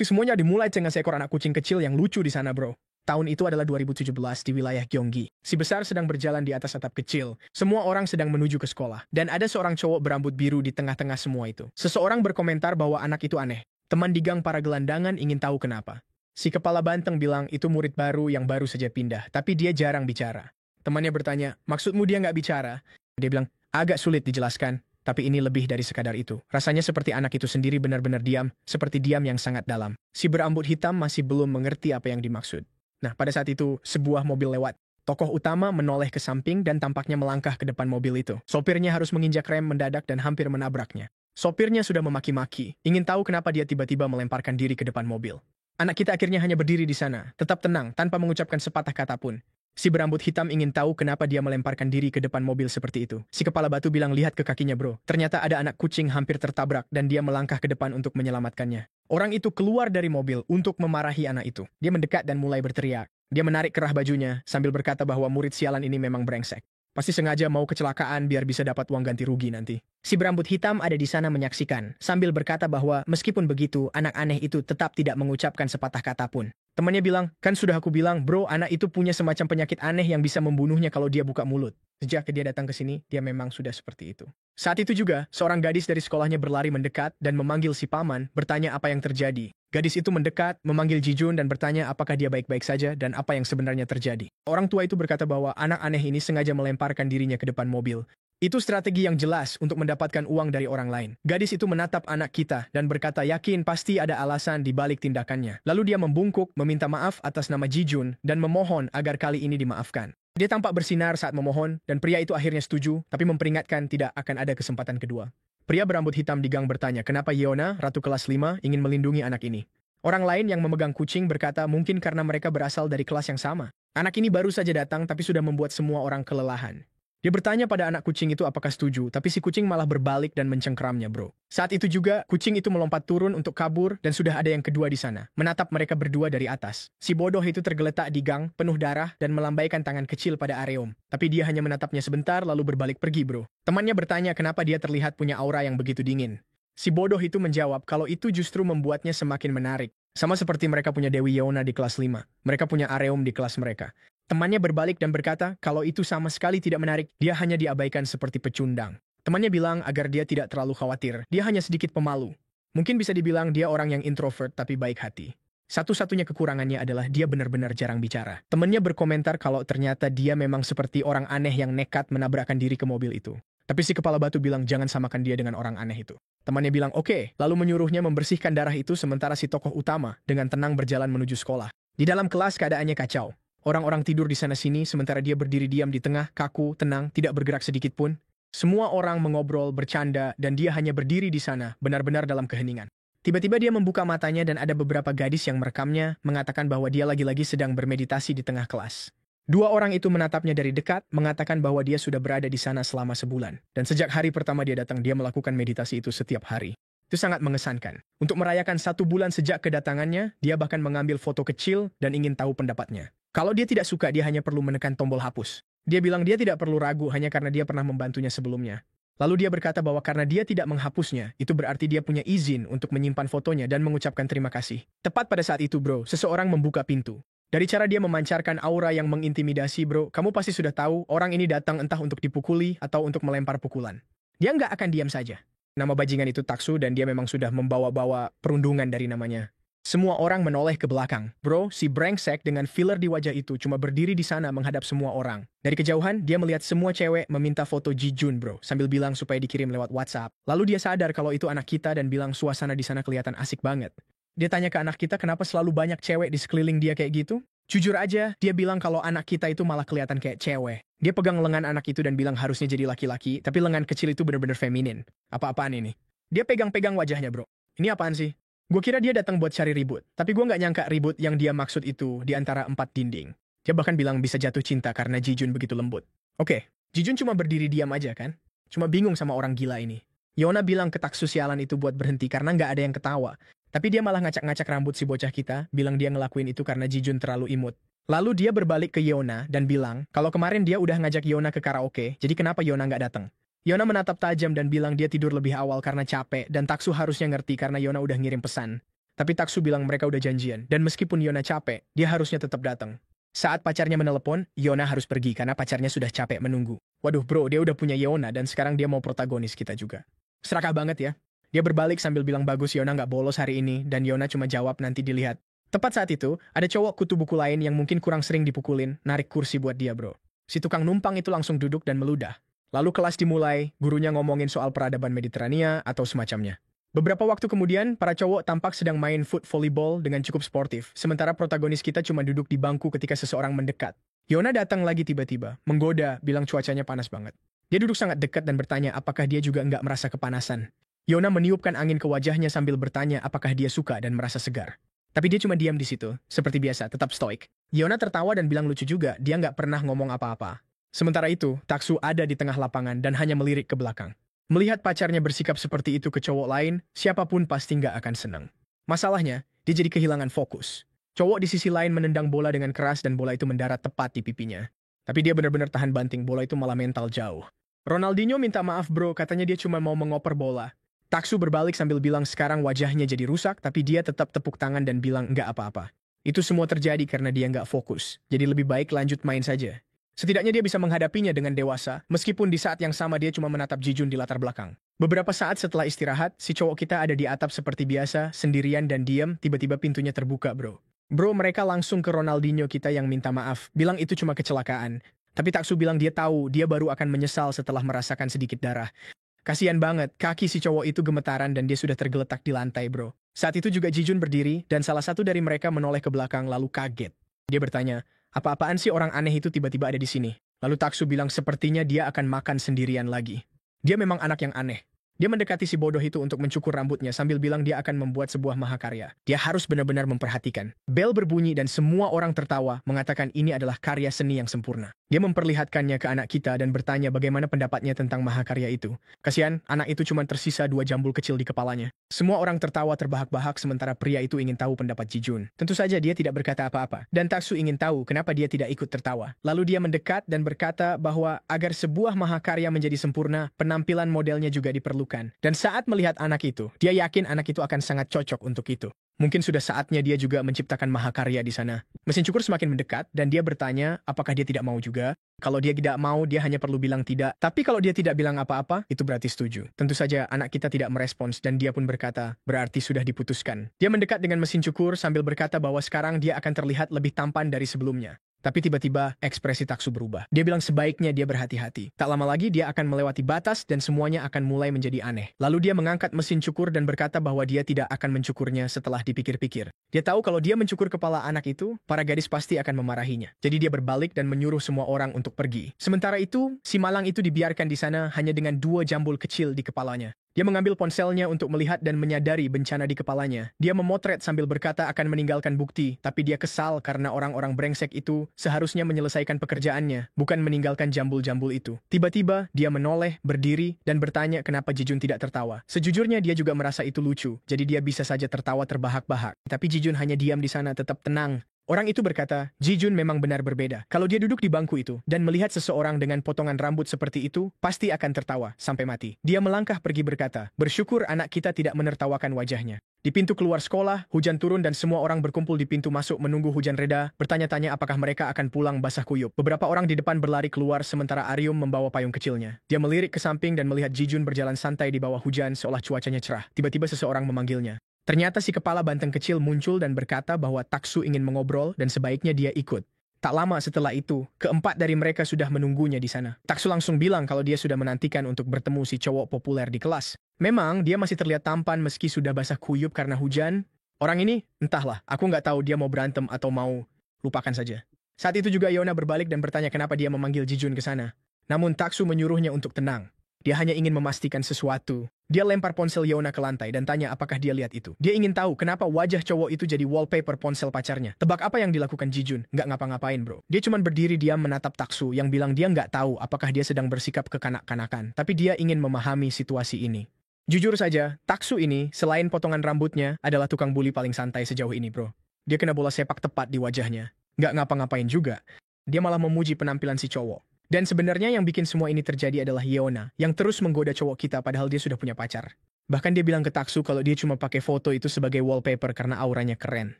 Aksi semuanya dimulai dengan seekor anak kucing kecil yang lucu di sana, bro. Tahun itu adalah 2017 di wilayah Gyeonggi. Si besar sedang berjalan di atas atap kecil. Semua orang sedang menuju ke sekolah. Dan ada seorang cowok berambut biru di tengah-tengah semua itu. Seseorang berkomentar bahwa anak itu aneh. Teman di gang para gelandangan ingin tahu kenapa. Si kepala banteng bilang itu murid baru yang baru saja pindah, tapi dia jarang bicara. Temannya bertanya, maksudmu dia nggak bicara? Dia bilang, agak sulit dijelaskan. Tapi ini lebih dari sekadar itu. Rasanya seperti anak itu sendiri benar-benar diam, seperti diam yang sangat dalam. Si berambut hitam masih belum mengerti apa yang dimaksud. Nah, pada saat itu, sebuah mobil lewat. Tokoh utama menoleh ke samping dan tampaknya melangkah ke depan mobil itu. Sopirnya harus menginjak rem mendadak dan hampir menabraknya. Sopirnya sudah memaki-maki, ingin tahu kenapa dia tiba-tiba melemparkan diri ke depan mobil. Anak kita akhirnya hanya berdiri di sana, tetap tenang, tanpa mengucapkan sepatah kata pun. Si berambut hitam ingin tahu kenapa dia melemparkan diri ke depan mobil seperti itu. Si kepala batu bilang lihat ke kakinya bro. Ternyata ada anak kucing hampir tertabrak dan dia melangkah ke depan untuk menyelamatkannya. Orang itu keluar dari mobil untuk memarahi anak itu. Dia mendekat dan mulai berteriak. Dia menarik kerah bajunya sambil berkata bahwa murid sialan ini memang brengsek. Pasti sengaja mau kecelakaan biar bisa dapat uang ganti rugi nanti. Si berambut hitam ada di sana menyaksikan, sambil berkata bahwa meskipun begitu, anak aneh itu tetap tidak mengucapkan sepatah kata pun. Temannya bilang, kan sudah aku bilang, bro, anak itu punya semacam penyakit aneh yang bisa membunuhnya kalau dia buka mulut. Sejak dia datang ke sini, dia memang sudah seperti itu. Saat itu juga, seorang gadis dari sekolahnya berlari mendekat dan memanggil si paman, bertanya apa yang terjadi. Gadis itu mendekat, memanggil Jijun dan bertanya apakah dia baik-baik saja dan apa yang sebenarnya terjadi. Orang tua itu berkata bahwa anak aneh ini sengaja melemparkan dirinya ke depan mobil. Itu strategi yang jelas untuk mendapatkan uang dari orang lain. Gadis itu menatap anak kita dan berkata yakin pasti ada alasan di balik tindakannya. Lalu dia membungkuk, meminta maaf atas nama Jijun dan memohon agar kali ini dimaafkan. Dia tampak bersinar saat memohon dan pria itu akhirnya setuju, tapi memperingatkan tidak akan ada kesempatan kedua. Pria berambut hitam di gang bertanya kenapa Yeona, ratu kelas 5, ingin melindungi anak ini. Orang lain yang memegang kucing berkata mungkin karena mereka berasal dari kelas yang sama. Anak ini baru saja datang tapi sudah membuat semua orang kelelahan. Dia bertanya pada anak kucing itu apakah setuju, tapi si kucing malah berbalik dan mencengkeramnya, bro. Saat itu juga, kucing itu melompat turun untuk kabur dan sudah ada yang kedua di sana, menatap mereka berdua dari atas. Si bodoh itu tergeletak di gang, penuh darah, dan melambaikan tangan kecil pada Areum. Tapi dia hanya menatapnya sebentar lalu berbalik pergi, bro. Temannya bertanya kenapa dia terlihat punya aura yang begitu dingin. Si bodoh itu menjawab kalau itu justru membuatnya semakin menarik. Sama seperti mereka punya Dewi Yeona di kelas 5. Mereka punya Areum di kelas mereka. Temannya berbalik dan berkata, kalau itu sama sekali tidak menarik, dia hanya diabaikan seperti pecundang. Temannya bilang agar dia tidak terlalu khawatir, dia hanya sedikit pemalu. Mungkin bisa dibilang dia orang yang introvert tapi baik hati. Satu-satunya kekurangannya adalah dia benar-benar jarang bicara. Temannya berkomentar kalau ternyata dia memang seperti orang aneh yang nekat menabrakkan diri ke mobil itu. Tapi si kepala batu bilang jangan samakan dia dengan orang aneh itu. Temannya bilang oke, lalu menyuruhnya membersihkan darah itu sementara si tokoh utama dengan tenang berjalan menuju sekolah. Di dalam kelas keadaannya kacau. Orang-orang tidur di sana-sini sementara dia berdiri diam di tengah, kaku, tenang, tidak bergerak sedikit pun. Semua orang mengobrol, bercanda, dan dia hanya berdiri di sana, benar-benar dalam keheningan. Tiba-tiba dia membuka matanya dan ada beberapa gadis yang merekamnya, mengatakan bahwa dia lagi-lagi sedang bermeditasi di tengah kelas. Dua orang itu menatapnya dari dekat, mengatakan bahwa dia sudah berada di sana selama sebulan. Dan sejak hari pertama dia datang, dia melakukan meditasi itu setiap hari. Itu sangat mengesankan. Untuk merayakan 1 bulan sejak kedatangannya, dia bahkan mengambil foto kecil dan ingin tahu pendapatnya. Kalau dia tidak suka, dia hanya perlu menekan tombol hapus. Dia bilang dia tidak perlu ragu hanya karena dia pernah membantunya sebelumnya. Lalu dia berkata bahwa karena dia tidak menghapusnya, itu berarti dia punya izin untuk menyimpan fotonya dan mengucapkan terima kasih. Tepat pada saat itu bro, seseorang membuka pintu. Dari cara dia memancarkan aura yang mengintimidasi bro, kamu pasti sudah tahu orang ini datang entah untuk dipukuli atau untuk melempar pukulan. Dia nggak akan diam saja. Nama bajingan itu Taksu dan dia memang sudah membawa-bawa perundungan dari namanya. Semua orang menoleh ke belakang. Bro, si brengsek dengan filler di wajah itu cuma berdiri di sana menghadap semua orang. Dari kejauhan, dia melihat semua cewek meminta foto Jijun bro, sambil bilang supaya dikirim lewat WhatsApp. Lalu dia sadar kalau itu anak kita dan bilang suasana di sana kelihatan asik banget. Dia tanya ke anak kita kenapa selalu banyak cewek di sekeliling dia kayak gitu? Jujur aja, dia bilang kalau anak kita itu malah kelihatan kayak cewek. Dia pegang lengan anak itu dan bilang harusnya jadi laki-laki, tapi lengan kecil itu benar-benar feminin. Apa-apaan ini? Dia pegang-pegang wajahnya bro. Ini apaan sih? Gue kira dia datang buat cari ribut, tapi gue nggak nyangka ribut yang dia maksud itu di antara 4 dinding. Dia bahkan bilang bisa jatuh cinta karena Jijun begitu lembut. Oke, Jijun cuma berdiri diam aja kan? Cuma bingung sama orang gila ini. Yeona bilang ke Taksu sialan itu buat berhenti karena nggak ada yang ketawa. Tapi dia malah ngacak-ngacak rambut si bocah kita, bilang dia ngelakuin itu karena Jijun terlalu imut. Lalu dia berbalik ke Yeona dan bilang kalau kemarin dia udah ngajak Yeona ke karaoke, jadi kenapa Yeona nggak datang? Yeona menatap tajam dan bilang dia tidur lebih awal karena capek dan Taksu harusnya ngerti karena Yeona udah ngirim pesan. Tapi Taksu bilang mereka udah janjian, dan meskipun Yona capek, dia harusnya tetap datang. Saat pacarnya menelepon, Yona harus pergi karena pacarnya sudah capek menunggu. Waduh bro, dia udah punya Yona dan sekarang dia mau protagonis kita juga. Serakah banget ya. Dia berbalik sambil bilang bagus Yona nggak bolos hari ini, dan Yona cuma jawab nanti dilihat. Tepat saat itu, ada cowok kutu buku lain yang mungkin kurang sering dipukulin, narik kursi buat dia bro. Si tukang numpang itu langsung duduk dan meludah. Lalu kelas dimulai, gurunya ngomongin soal peradaban Mediterania atau semacamnya. Beberapa waktu kemudian, para cowok tampak sedang main foot volleyball dengan cukup sportif, sementara protagonis kita cuma duduk di bangku ketika seseorang mendekat. Yona datang lagi tiba-tiba, menggoda, bilang cuacanya panas banget. Dia duduk sangat dekat dan bertanya apakah dia juga nggak merasa kepanasan. Yona meniupkan angin ke wajahnya sambil bertanya apakah dia suka dan merasa segar. Tapi dia cuma diam di situ, seperti biasa, tetap stoik. Yona tertawa dan bilang lucu juga, dia nggak pernah ngomong apa-apa. Sementara itu, Taksu ada di tengah lapangan dan hanya melirik ke belakang. Melihat pacarnya bersikap seperti itu ke cowok lain, siapapun pasti nggak akan senang. Masalahnya, dia jadi kehilangan fokus. Cowok di sisi lain menendang bola dengan keras dan bola itu mendarat tepat di pipinya. Tapi dia benar-benar tahan banting, bola itu malah mental jauh. Ronaldinho minta maaf bro, katanya dia cuma mau mengoper bola. Taksu berbalik sambil bilang sekarang wajahnya jadi rusak, tapi dia tetap tepuk tangan dan bilang nggak apa-apa. Itu semua terjadi karena dia nggak fokus, jadi lebih baik lanjut main saja. Setidaknya dia bisa menghadapinya dengan dewasa, meskipun di saat yang sama dia cuma menatap Jijun di latar belakang. Beberapa saat setelah istirahat, si cowok kita ada di atap seperti biasa, sendirian dan diam, tiba-tiba pintunya terbuka bro. Bro, mereka langsung ke Ronaldinho kita yang minta maaf, bilang itu cuma kecelakaan. Tapi Taksu bilang dia tahu, dia baru akan menyesal setelah merasakan sedikit darah. Kasian banget, kaki si cowok itu gemetaran dan dia sudah tergeletak di lantai bro. Saat itu juga Jijun berdiri, dan salah satu dari mereka menoleh ke belakang lalu kaget. Dia bertanya, apa-apaan sih orang aneh itu tiba-tiba ada di sini? Lalu Taksu bilang sepertinya dia akan makan sendirian lagi. Dia memang anak yang aneh. Dia mendekati si bodoh itu untuk mencukur rambutnya sambil bilang dia akan membuat sebuah mahakarya. Dia harus benar-benar memperhatikan. Bel berbunyi dan semua orang tertawa mengatakan ini adalah karya seni yang sempurna. Dia memperlihatkannya ke anak kita dan bertanya bagaimana pendapatnya tentang mahakarya itu. Kasihan, anak itu cuma tersisa 2 jambul kecil di kepalanya. Semua orang tertawa terbahak-bahak sementara pria itu ingin tahu pendapat Jijun. Tentu saja dia tidak berkata apa-apa. Dan Taksu ingin tahu kenapa dia tidak ikut tertawa. Lalu dia mendekat dan berkata bahwa agar sebuah mahakarya menjadi sempurna, penampilan modelnya juga diperlukan. Dan saat melihat anak itu, dia yakin anak itu akan sangat cocok untuk itu. Mungkin sudah saatnya dia juga menciptakan mahakarya di sana. Mesin cukur semakin mendekat dan dia bertanya apakah dia tidak mau juga. Kalau dia tidak mau, dia hanya perlu bilang tidak. Tapi kalau dia tidak bilang apa-apa, itu berarti setuju. Tentu saja anak kita tidak merespons dan dia pun berkata, berarti sudah diputuskan. Dia mendekat dengan mesin cukur sambil berkata bahwa sekarang dia akan terlihat lebih tampan dari sebelumnya. Tapi tiba-tiba ekspresi Taksu berubah. Dia bilang sebaiknya dia berhati-hati. Tak lama lagi dia akan melewati batas dan semuanya akan mulai menjadi aneh. Lalu dia mengangkat mesin cukur dan berkata bahwa dia tidak akan mencukurnya setelah dipikir-pikir. Dia tahu kalau dia mencukur kepala anak itu, para gadis pasti akan memarahinya. Jadi dia berbalik dan menyuruh semua orang untuk pergi. Sementara itu, si malang itu dibiarkan di sana hanya dengan 2 jambul kecil di kepalanya. Dia mengambil ponselnya untuk melihat dan menyadari bencana di kepalanya. Dia memotret sambil berkata akan meninggalkan bukti, tapi dia kesal karena orang-orang brengsek itu seharusnya menyelesaikan pekerjaannya, bukan meninggalkan jambul-jambul itu. Tiba-tiba, dia menoleh, berdiri, dan bertanya kenapa Jijun tidak tertawa. Sejujurnya dia juga merasa itu lucu, jadi dia bisa saja tertawa terbahak-bahak. Tapi Jijun hanya diam di sana tetap tenang. Orang itu berkata, Jijun memang benar berbeda. Kalau dia duduk di bangku itu dan melihat seseorang dengan potongan rambut seperti itu, pasti akan tertawa sampai mati. Dia melangkah pergi berkata, bersyukur anak kita tidak menertawakan wajahnya. Di pintu keluar sekolah, hujan turun dan semua orang berkumpul di pintu masuk menunggu hujan reda, bertanya-tanya apakah mereka akan pulang basah kuyup. Beberapa orang di depan berlari keluar sementara Aryum membawa payung kecilnya. Dia melirik ke samping dan melihat Jijun berjalan santai di bawah hujan seolah cuacanya cerah. Tiba-tiba seseorang memanggilnya. Ternyata si kepala banteng kecil muncul dan berkata bahwa Taksu ingin mengobrol dan sebaiknya dia ikut. Tak lama setelah itu, keempat dari mereka sudah menunggunya di sana. Taksu langsung bilang kalau dia sudah menantikan untuk bertemu si cowok populer di kelas. Memang, dia masih terlihat tampan meski sudah basah kuyup karena hujan. Orang ini, entahlah, aku nggak tahu dia mau berantem atau mau lupakan saja. Saat itu juga Yona berbalik dan bertanya kenapa dia memanggil Jijun ke sana. Namun Taksu menyuruhnya untuk tenang. Dia hanya ingin memastikan sesuatu. Dia lempar ponsel Yona ke lantai dan tanya apakah dia lihat itu. Dia ingin tahu kenapa wajah cowok itu jadi wallpaper ponsel pacarnya. Tebak apa yang dilakukan Jijun? Nggak ngapa-ngapain bro. Dia cuma berdiri diam menatap Taksu yang bilang dia nggak tahu apakah dia sedang bersikap kekanak-kanakan. Tapi dia ingin memahami situasi ini. Jujur saja, Taksu ini, selain potongan rambutnya, adalah tukang bully paling santai sejauh ini bro. Dia kena bola sepak tepat di wajahnya. Nggak ngapa-ngapain juga. Dia malah memuji penampilan si cowok. Dan sebenarnya yang bikin semua ini terjadi adalah Yona, yang terus menggoda cowok kita padahal dia sudah punya pacar. Bahkan dia bilang ke Taksu kalau dia cuma pakai foto itu sebagai wallpaper karena auranya keren.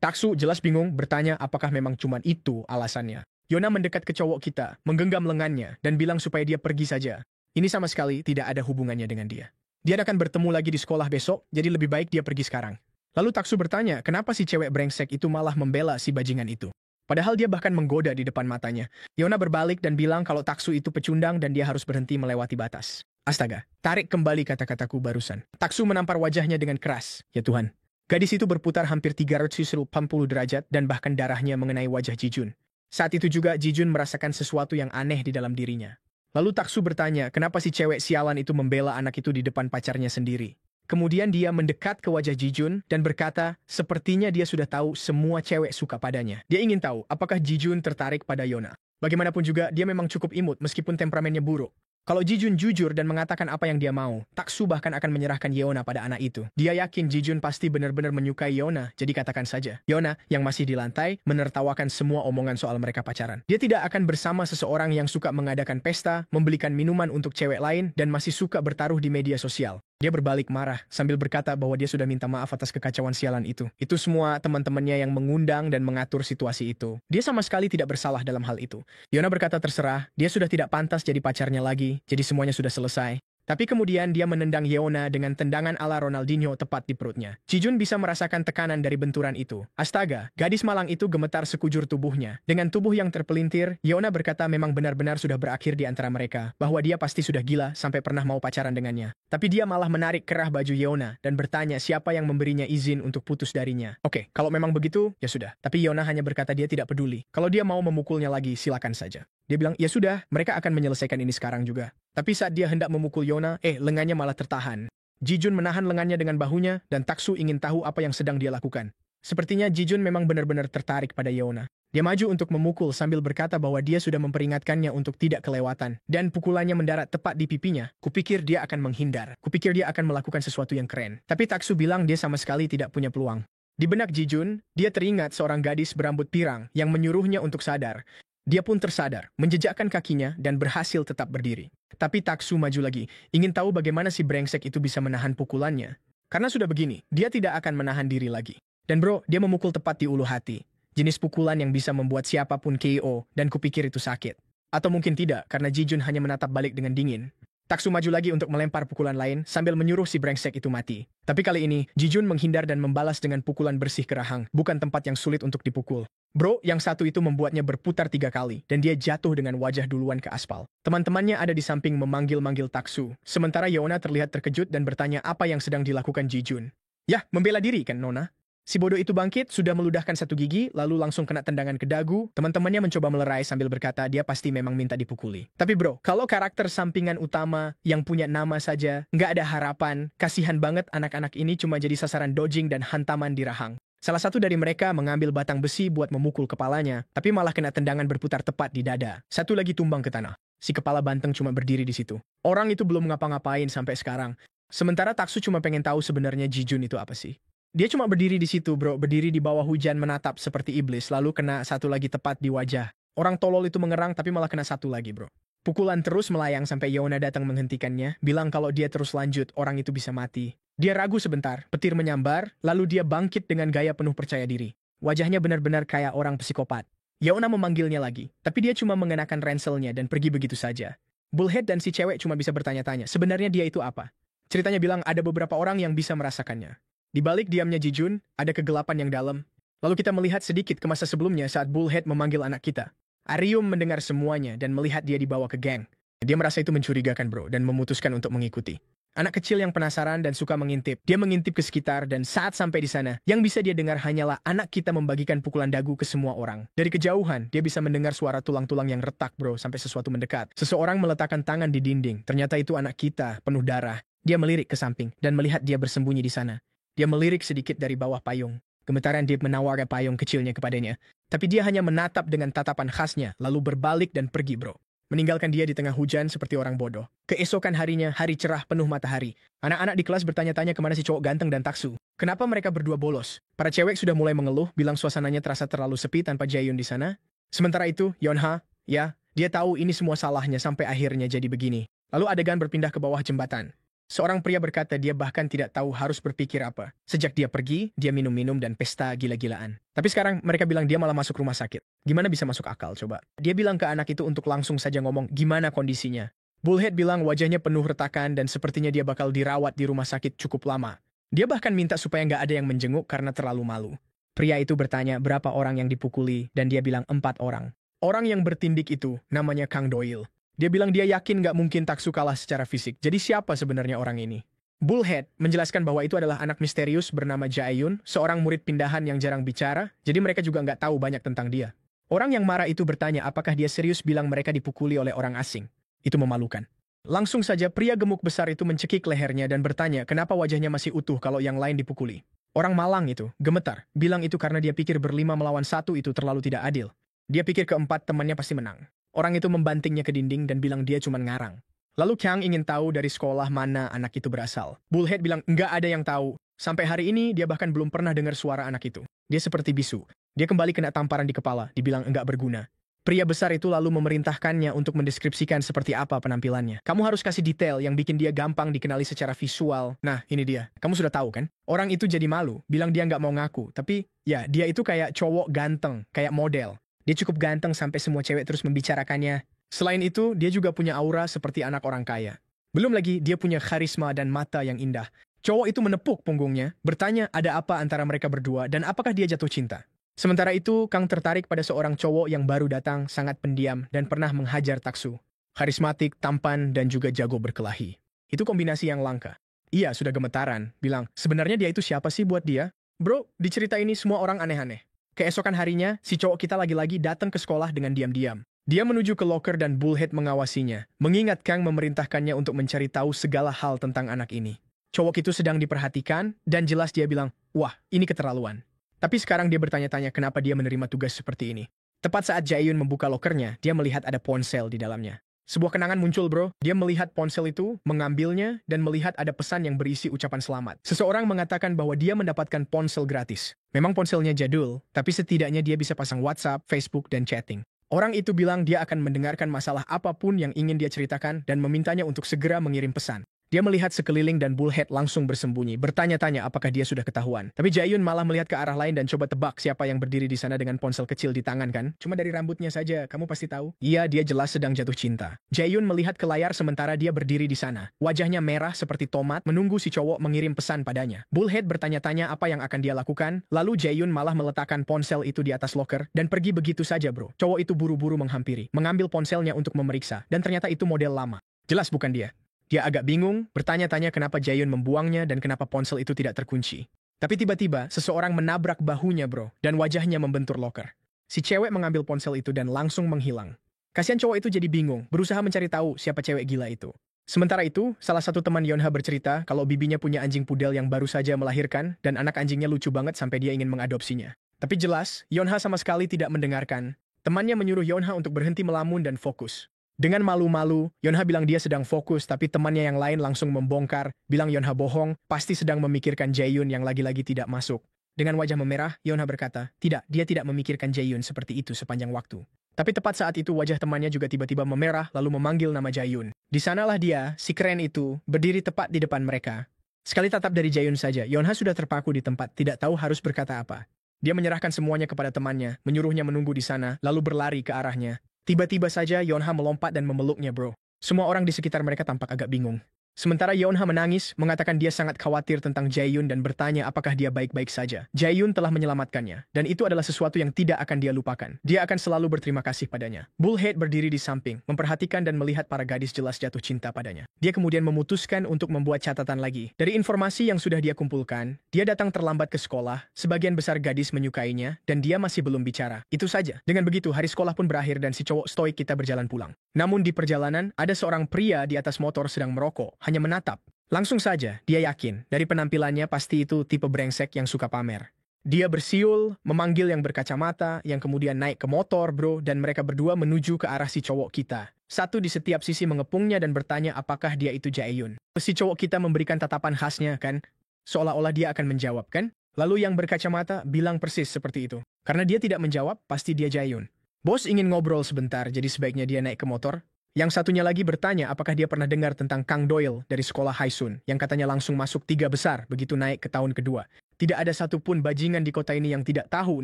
Taksu jelas bingung, bertanya apakah memang cuma itu alasannya. Yona mendekat ke cowok kita, menggenggam lengannya, dan bilang supaya dia pergi saja. Ini sama sekali tidak ada hubungannya dengan dia. Dia akan bertemu lagi di sekolah besok, jadi lebih baik dia pergi sekarang. Lalu Taksu bertanya, kenapa si cewek brengsek itu malah membela si bajingan itu? Padahal dia bahkan menggoda di depan matanya. Yona berbalik dan bilang kalau Taksu itu pecundang dan dia harus berhenti melewati batas. Astaga, tarik kembali kata-kataku barusan. Taksu menampar wajahnya dengan keras. Ya Tuhan. Gadis itu berputar hampir 380 derajat dan bahkan darahnya mengenai wajah Jijun. Saat itu juga Jijun merasakan sesuatu yang aneh di dalam dirinya. Lalu Taksu bertanya, kenapa si cewek sialan itu membela anak itu di depan pacarnya sendiri. Kemudian dia mendekat ke wajah Jijun dan berkata, sepertinya dia sudah tahu semua cewek suka padanya. Dia ingin tahu apakah Jijun tertarik pada Yona. Bagaimanapun juga, dia memang cukup imut meskipun temperamennya buruk. Kalau Jijun jujur dan mengatakan apa yang dia mau, Taksu bahkan akan menyerahkan Yona pada anak itu. Dia yakin Jijun pasti benar-benar menyukai Yona, jadi katakan saja. Yona, yang masih di lantai, menertawakan semua omongan soal mereka pacaran. Dia tidak akan bersama seseorang yang suka mengadakan pesta, membelikan minuman untuk cewek lain, dan masih suka bertaruh di media sosial. Dia berbalik marah, sambil berkata bahwa dia sudah minta maaf atas kekacauan sialan itu. Itu semua teman-temannya yang mengundang dan mengatur situasi itu. Dia sama sekali tidak bersalah dalam hal itu. Yona berkata terserah, dia sudah tidak pantas jadi pacarnya lagi, jadi semuanya sudah selesai. Tapi kemudian dia menendang Yona dengan tendangan ala Ronaldinho tepat di perutnya. Jijun bisa merasakan tekanan dari benturan itu. Astaga, gadis malang itu gemetar sekujur tubuhnya. Dengan tubuh yang terpelintir, Yona berkata memang benar-benar sudah berakhir di antara mereka, bahwa dia pasti sudah gila sampai pernah mau pacaran dengannya. Tapi dia malah menarik kerah baju Yona dan bertanya siapa yang memberinya izin untuk putus darinya. Oke, kalau memang begitu, ya sudah. Tapi Yona hanya berkata dia tidak peduli. Kalau dia mau memukulnya lagi, silakan saja. Dia bilang, ya sudah, mereka akan menyelesaikan ini sekarang juga. Tapi saat dia hendak memukul Yona, lengannya malah tertahan. Jijun menahan lengannya dengan bahunya, dan Taksu ingin tahu apa yang sedang dia lakukan. Sepertinya Jijun memang benar-benar tertarik pada Yona. Dia maju untuk memukul sambil berkata bahwa dia sudah memperingatkannya untuk tidak kelewatan. Dan pukulannya mendarat tepat di pipinya. Kupikir dia akan menghindar. Kupikir dia akan melakukan sesuatu yang keren. Tapi Taksu bilang dia sama sekali tidak punya peluang. Di benak Jijun, dia teringat seorang gadis berambut pirang yang menyuruhnya untuk sadar. Dia pun tersadar, menjejakkan kakinya dan berhasil tetap berdiri. Tapi Taksu maju lagi, ingin tahu bagaimana si brengsek itu bisa menahan pukulannya. Karena sudah begini, dia tidak akan menahan diri lagi. Dan bro, dia memukul tepat di ulu hati. Jenis pukulan yang bisa membuat siapapun KO, dan kupikir itu sakit. Atau mungkin tidak, karena Jijun hanya menatap balik dengan dingin. Taksu maju lagi untuk melempar pukulan lain sambil menyuruh si brengsek itu mati. Tapi kali ini, Jijun menghindar dan membalas dengan pukulan bersih ke rahang, bukan tempat yang sulit untuk dipukul. Bro, yang satu itu membuatnya berputar 3 kali, dan dia jatuh dengan wajah duluan ke aspal. Teman-temannya ada di samping memanggil-manggil Taksu, sementara Yona terlihat terkejut dan bertanya apa yang sedang dilakukan Jijun. Yah, membela diri kan, Nona? Si bodoh itu bangkit, sudah meludahkan 1 gigi, lalu langsung kena tendangan ke dagu. Teman-temannya mencoba melerai sambil berkata dia pasti memang minta dipukuli. Tapi bro, kalau karakter sampingan utama yang punya nama saja, nggak ada harapan, kasihan banget anak-anak ini cuma jadi sasaran dodging dan hantaman di rahang. Salah satu dari mereka mengambil batang besi buat memukul kepalanya, tapi malah kena tendangan berputar tepat di dada. Satu lagi tumbang ke tanah. Si kepala banteng cuma berdiri di situ. Orang itu belum ngapa-ngapain sampai sekarang. Sementara Taksu cuma pengen tahu sebenarnya Jijun itu apa sih. Dia cuma berdiri di situ bro, berdiri di bawah hujan menatap seperti iblis, lalu kena satu lagi tepat di wajah. Orang tolol itu mengerang tapi malah kena satu lagi bro. Pukulan terus melayang sampai Yona datang menghentikannya, bilang kalau dia terus lanjut, orang itu bisa mati. Dia ragu sebentar, petir menyambar, lalu dia bangkit dengan gaya penuh percaya diri. Wajahnya benar-benar kayak orang psikopat. Yona memanggilnya lagi, tapi dia cuma mengenakan ranselnya dan pergi begitu saja. Bullhead dan si cewek cuma bisa bertanya-tanya, sebenarnya dia itu apa? Ceritanya bilang ada beberapa orang yang bisa merasakannya. Di balik diamnya Jijun, ada kegelapan yang dalam. Lalu kita melihat sedikit ke masa sebelumnya saat Bullhead memanggil anak kita. Arium mendengar semuanya dan melihat dia dibawa ke geng. Dia merasa itu mencurigakan bro dan memutuskan untuk mengikuti. Anak kecil yang penasaran dan suka mengintip. Dia mengintip ke sekitar dan saat sampai di sana, yang bisa dia dengar hanyalah anak kita membagikan pukulan dagu ke semua orang. Dari kejauhan, dia bisa mendengar suara tulang-tulang yang retak bro sampai sesuatu mendekat. Seseorang meletakkan tangan di dinding. Ternyata itu anak kita, penuh darah. Dia melirik ke samping dan melihat dia bersembunyi di sana. Dia melirik sedikit dari bawah payung. Gemetaran dia menawarkan payung kecilnya kepadanya. Tapi dia hanya menatap dengan tatapan khasnya, lalu berbalik dan pergi bro. Meninggalkan dia di tengah hujan seperti orang bodoh. Keesokan harinya, hari cerah penuh matahari. Anak-anak di kelas bertanya-tanya kemana si cowok ganteng dan Taksu. Kenapa mereka berdua bolos? Para cewek sudah mulai mengeluh, bilang suasananya terasa terlalu sepi tanpa Jaehyun di sana. Sementara itu, Yonha, ya, dia tahu ini semua salahnya sampai akhirnya jadi begini. Lalu adegan berpindah ke bawah jembatan. Seorang pria berkata dia bahkan tidak tahu harus berpikir apa. Sejak dia pergi, dia minum-minum dan pesta gila-gilaan. Tapi sekarang mereka bilang dia malah masuk rumah sakit. Gimana bisa masuk akal coba? Dia bilang ke anak itu untuk langsung saja ngomong gimana kondisinya. Bullhead bilang wajahnya penuh retakan dan sepertinya dia bakal dirawat di rumah sakit cukup lama. Dia bahkan minta supaya nggak ada yang menjenguk karena terlalu malu. Pria itu bertanya berapa orang yang dipukuli dan dia bilang 4 orang. Orang yang bertindik itu namanya Kang Doyle. Dia bilang dia yakin nggak mungkin Taksu kalah secara fisik. Jadi siapa sebenarnya orang ini? Bullhead menjelaskan bahwa itu adalah anak misterius bernama Jae-yun, seorang murid pindahan yang jarang bicara, jadi mereka juga nggak tahu banyak tentang dia. Orang yang marah itu bertanya apakah dia serius bilang mereka dipukuli oleh orang asing. Itu memalukan. Langsung saja pria gemuk besar itu mencekik lehernya dan bertanya kenapa wajahnya masih utuh kalau yang lain dipukuli. Orang malang itu, gemetar, bilang itu karena dia pikir berlima melawan 1 itu terlalu tidak adil. Dia pikir keempat temannya pasti menang. Orang itu membantingnya ke dinding dan bilang dia cuma ngarang. Lalu Kang ingin tahu dari sekolah mana anak itu berasal. Bullhead bilang nggak ada yang tahu. Sampai hari ini dia bahkan belum pernah dengar suara anak itu. Dia seperti bisu. Dia kembali kena tamparan di kepala, dibilang enggak berguna. Pria besar itu lalu memerintahkannya untuk mendeskripsikan seperti apa penampilannya. Kamu harus kasih detail yang bikin dia gampang dikenali secara visual. Nah, ini dia. Kamu sudah tahu kan? Orang itu jadi malu, bilang dia nggak mau ngaku. Tapi, ya, dia itu kayak cowok ganteng, kayak model. Dia cukup ganteng sampai semua cewek terus membicarakannya. Selain itu, dia juga punya aura seperti anak orang kaya. Belum lagi, dia punya karisma dan mata yang indah. Cowok itu menepuk punggungnya, bertanya ada apa antara mereka berdua dan apakah dia jatuh cinta. Sementara itu, Kang tertarik pada seorang cowok yang baru datang, sangat pendiam dan pernah menghajar Taksu. Karismatik, tampan, dan juga jago berkelahi. Itu kombinasi yang langka. Ia sudah gemetaran, bilang, sebenarnya dia itu siapa sih buat dia? Bro, di cerita ini semua orang aneh-aneh. Keesokan harinya, si cowok kita lagi-lagi datang ke sekolah dengan diam-diam. Dia menuju ke loker dan Bullhead mengawasinya, mengingat Kang memerintahkannya untuk mencari tahu segala hal tentang anak ini. Cowok itu sedang diperhatikan, dan jelas dia bilang, wah, ini keterlaluan. Tapi sekarang dia bertanya-tanya kenapa dia menerima tugas seperti ini. Tepat saat Jae-yun membuka lokernya, dia melihat ada ponsel di dalamnya. Sebuah kenangan muncul bro, dia melihat ponsel itu, mengambilnya, dan melihat ada pesan yang berisi ucapan selamat. Seseorang mengatakan bahwa dia mendapatkan ponsel gratis. Memang ponselnya jadul, tapi setidaknya dia bisa pasang WhatsApp, Facebook, dan chatting. Orang itu bilang dia akan mendengarkan masalah apapun yang ingin dia ceritakan dan memintanya untuk segera mengirim pesan. Dia melihat sekeliling dan Bullhead langsung bersembunyi, bertanya-tanya apakah dia sudah ketahuan. Tapi Jae-yun malah melihat ke arah lain dan coba tebak siapa yang berdiri di sana dengan ponsel kecil di tangan kan? Cuma dari rambutnya saja, kamu pasti tahu. Iya, dia jelas sedang jatuh cinta. Jae-yun melihat ke layar sementara dia berdiri di sana. Wajahnya merah seperti tomat, menunggu si cowok mengirim pesan padanya. Bullhead bertanya-tanya apa yang akan dia lakukan, lalu Jae-yun malah meletakkan ponsel itu di atas loker dan pergi begitu saja bro. Cowok itu buru-buru menghampiri, mengambil ponselnya untuk memeriksa, dan ternyata itu model lama. Jelas bukan dia. Dia agak bingung, bertanya-tanya kenapa Jae-yun membuangnya dan kenapa ponsel itu tidak terkunci. Tapi tiba-tiba, seseorang menabrak bahunya bro, dan wajahnya membentur loker. Si cewek mengambil ponsel itu dan langsung menghilang. Kasihan cowok itu jadi bingung, berusaha mencari tahu siapa cewek gila itu. Sementara itu, salah satu teman Yonha bercerita kalau bibinya punya anjing pudel yang baru saja melahirkan, dan anak anjingnya lucu banget sampai dia ingin mengadopsinya. Tapi jelas, Yonha sama sekali tidak mendengarkan. Temannya menyuruh Yonha untuk berhenti melamun dan fokus. Dengan malu-malu, Yonha bilang dia sedang fokus, tapi temannya yang lain langsung membongkar, bilang Yonha bohong, pasti sedang memikirkan Jae-yun yang lagi-lagi tidak masuk. Dengan wajah memerah, Yonha berkata, tidak, dia tidak memikirkan Jae-yun seperti itu sepanjang waktu. Tapi tepat saat itu wajah temannya juga tiba-tiba memerah lalu memanggil nama Jae-yun. Di sanalah dia, si keren itu, berdiri tepat di depan mereka. Sekali tatap dari Jae-yun saja, Yonha sudah terpaku di tempat, tidak tahu harus berkata apa. Dia menyerahkan semuanya kepada temannya, menyuruhnya menunggu di sana, lalu berlari ke arahnya. Tiba-tiba saja Yonha melompat dan memeluknya bro. Semua orang di sekitar mereka tampak agak bingung. Sementara Yonha menangis, mengatakan dia sangat khawatir tentang Jae-yun dan bertanya apakah dia baik-baik saja. Jae-yun telah menyelamatkannya, dan itu adalah sesuatu yang tidak akan dia lupakan. Dia akan selalu berterima kasih padanya. Bullhead berdiri di samping, memperhatikan dan melihat para gadis jelas jatuh cinta padanya. Dia kemudian memutuskan untuk membuat catatan lagi. Dari informasi yang sudah dia kumpulkan, dia datang terlambat ke sekolah, sebagian besar gadis menyukainya, dan dia masih belum bicara. Itu saja. Dengan begitu, hari sekolah pun berakhir dan si cowok stoik kita berjalan pulang. Namun di perjalanan, ada seorang pria di atas motor sedang merokok, hanya menatap. Langsung saja, dia yakin, dari penampilannya pasti itu tipe brengsek yang suka pamer. Dia bersiul, memanggil yang berkacamata, yang kemudian naik ke motor bro, dan mereka berdua menuju ke arah si cowok kita. Satu di setiap sisi mengepungnya dan bertanya apakah dia itu Jae-yun. Si cowok kita memberikan tatapan khasnya kan, seolah-olah dia akan menjawab kan. Lalu yang berkacamata bilang persis seperti itu. Karena dia tidak menjawab, pasti dia Jae-yun. Bos ingin ngobrol sebentar, jadi sebaiknya dia naik ke motor. Yang satunya lagi bertanya apakah dia pernah dengar tentang Kang Doyle dari sekolah Haisun, yang katanya langsung masuk 3 besar begitu naik ke tahun kedua. Tidak ada satupun bajingan di kota ini yang tidak tahu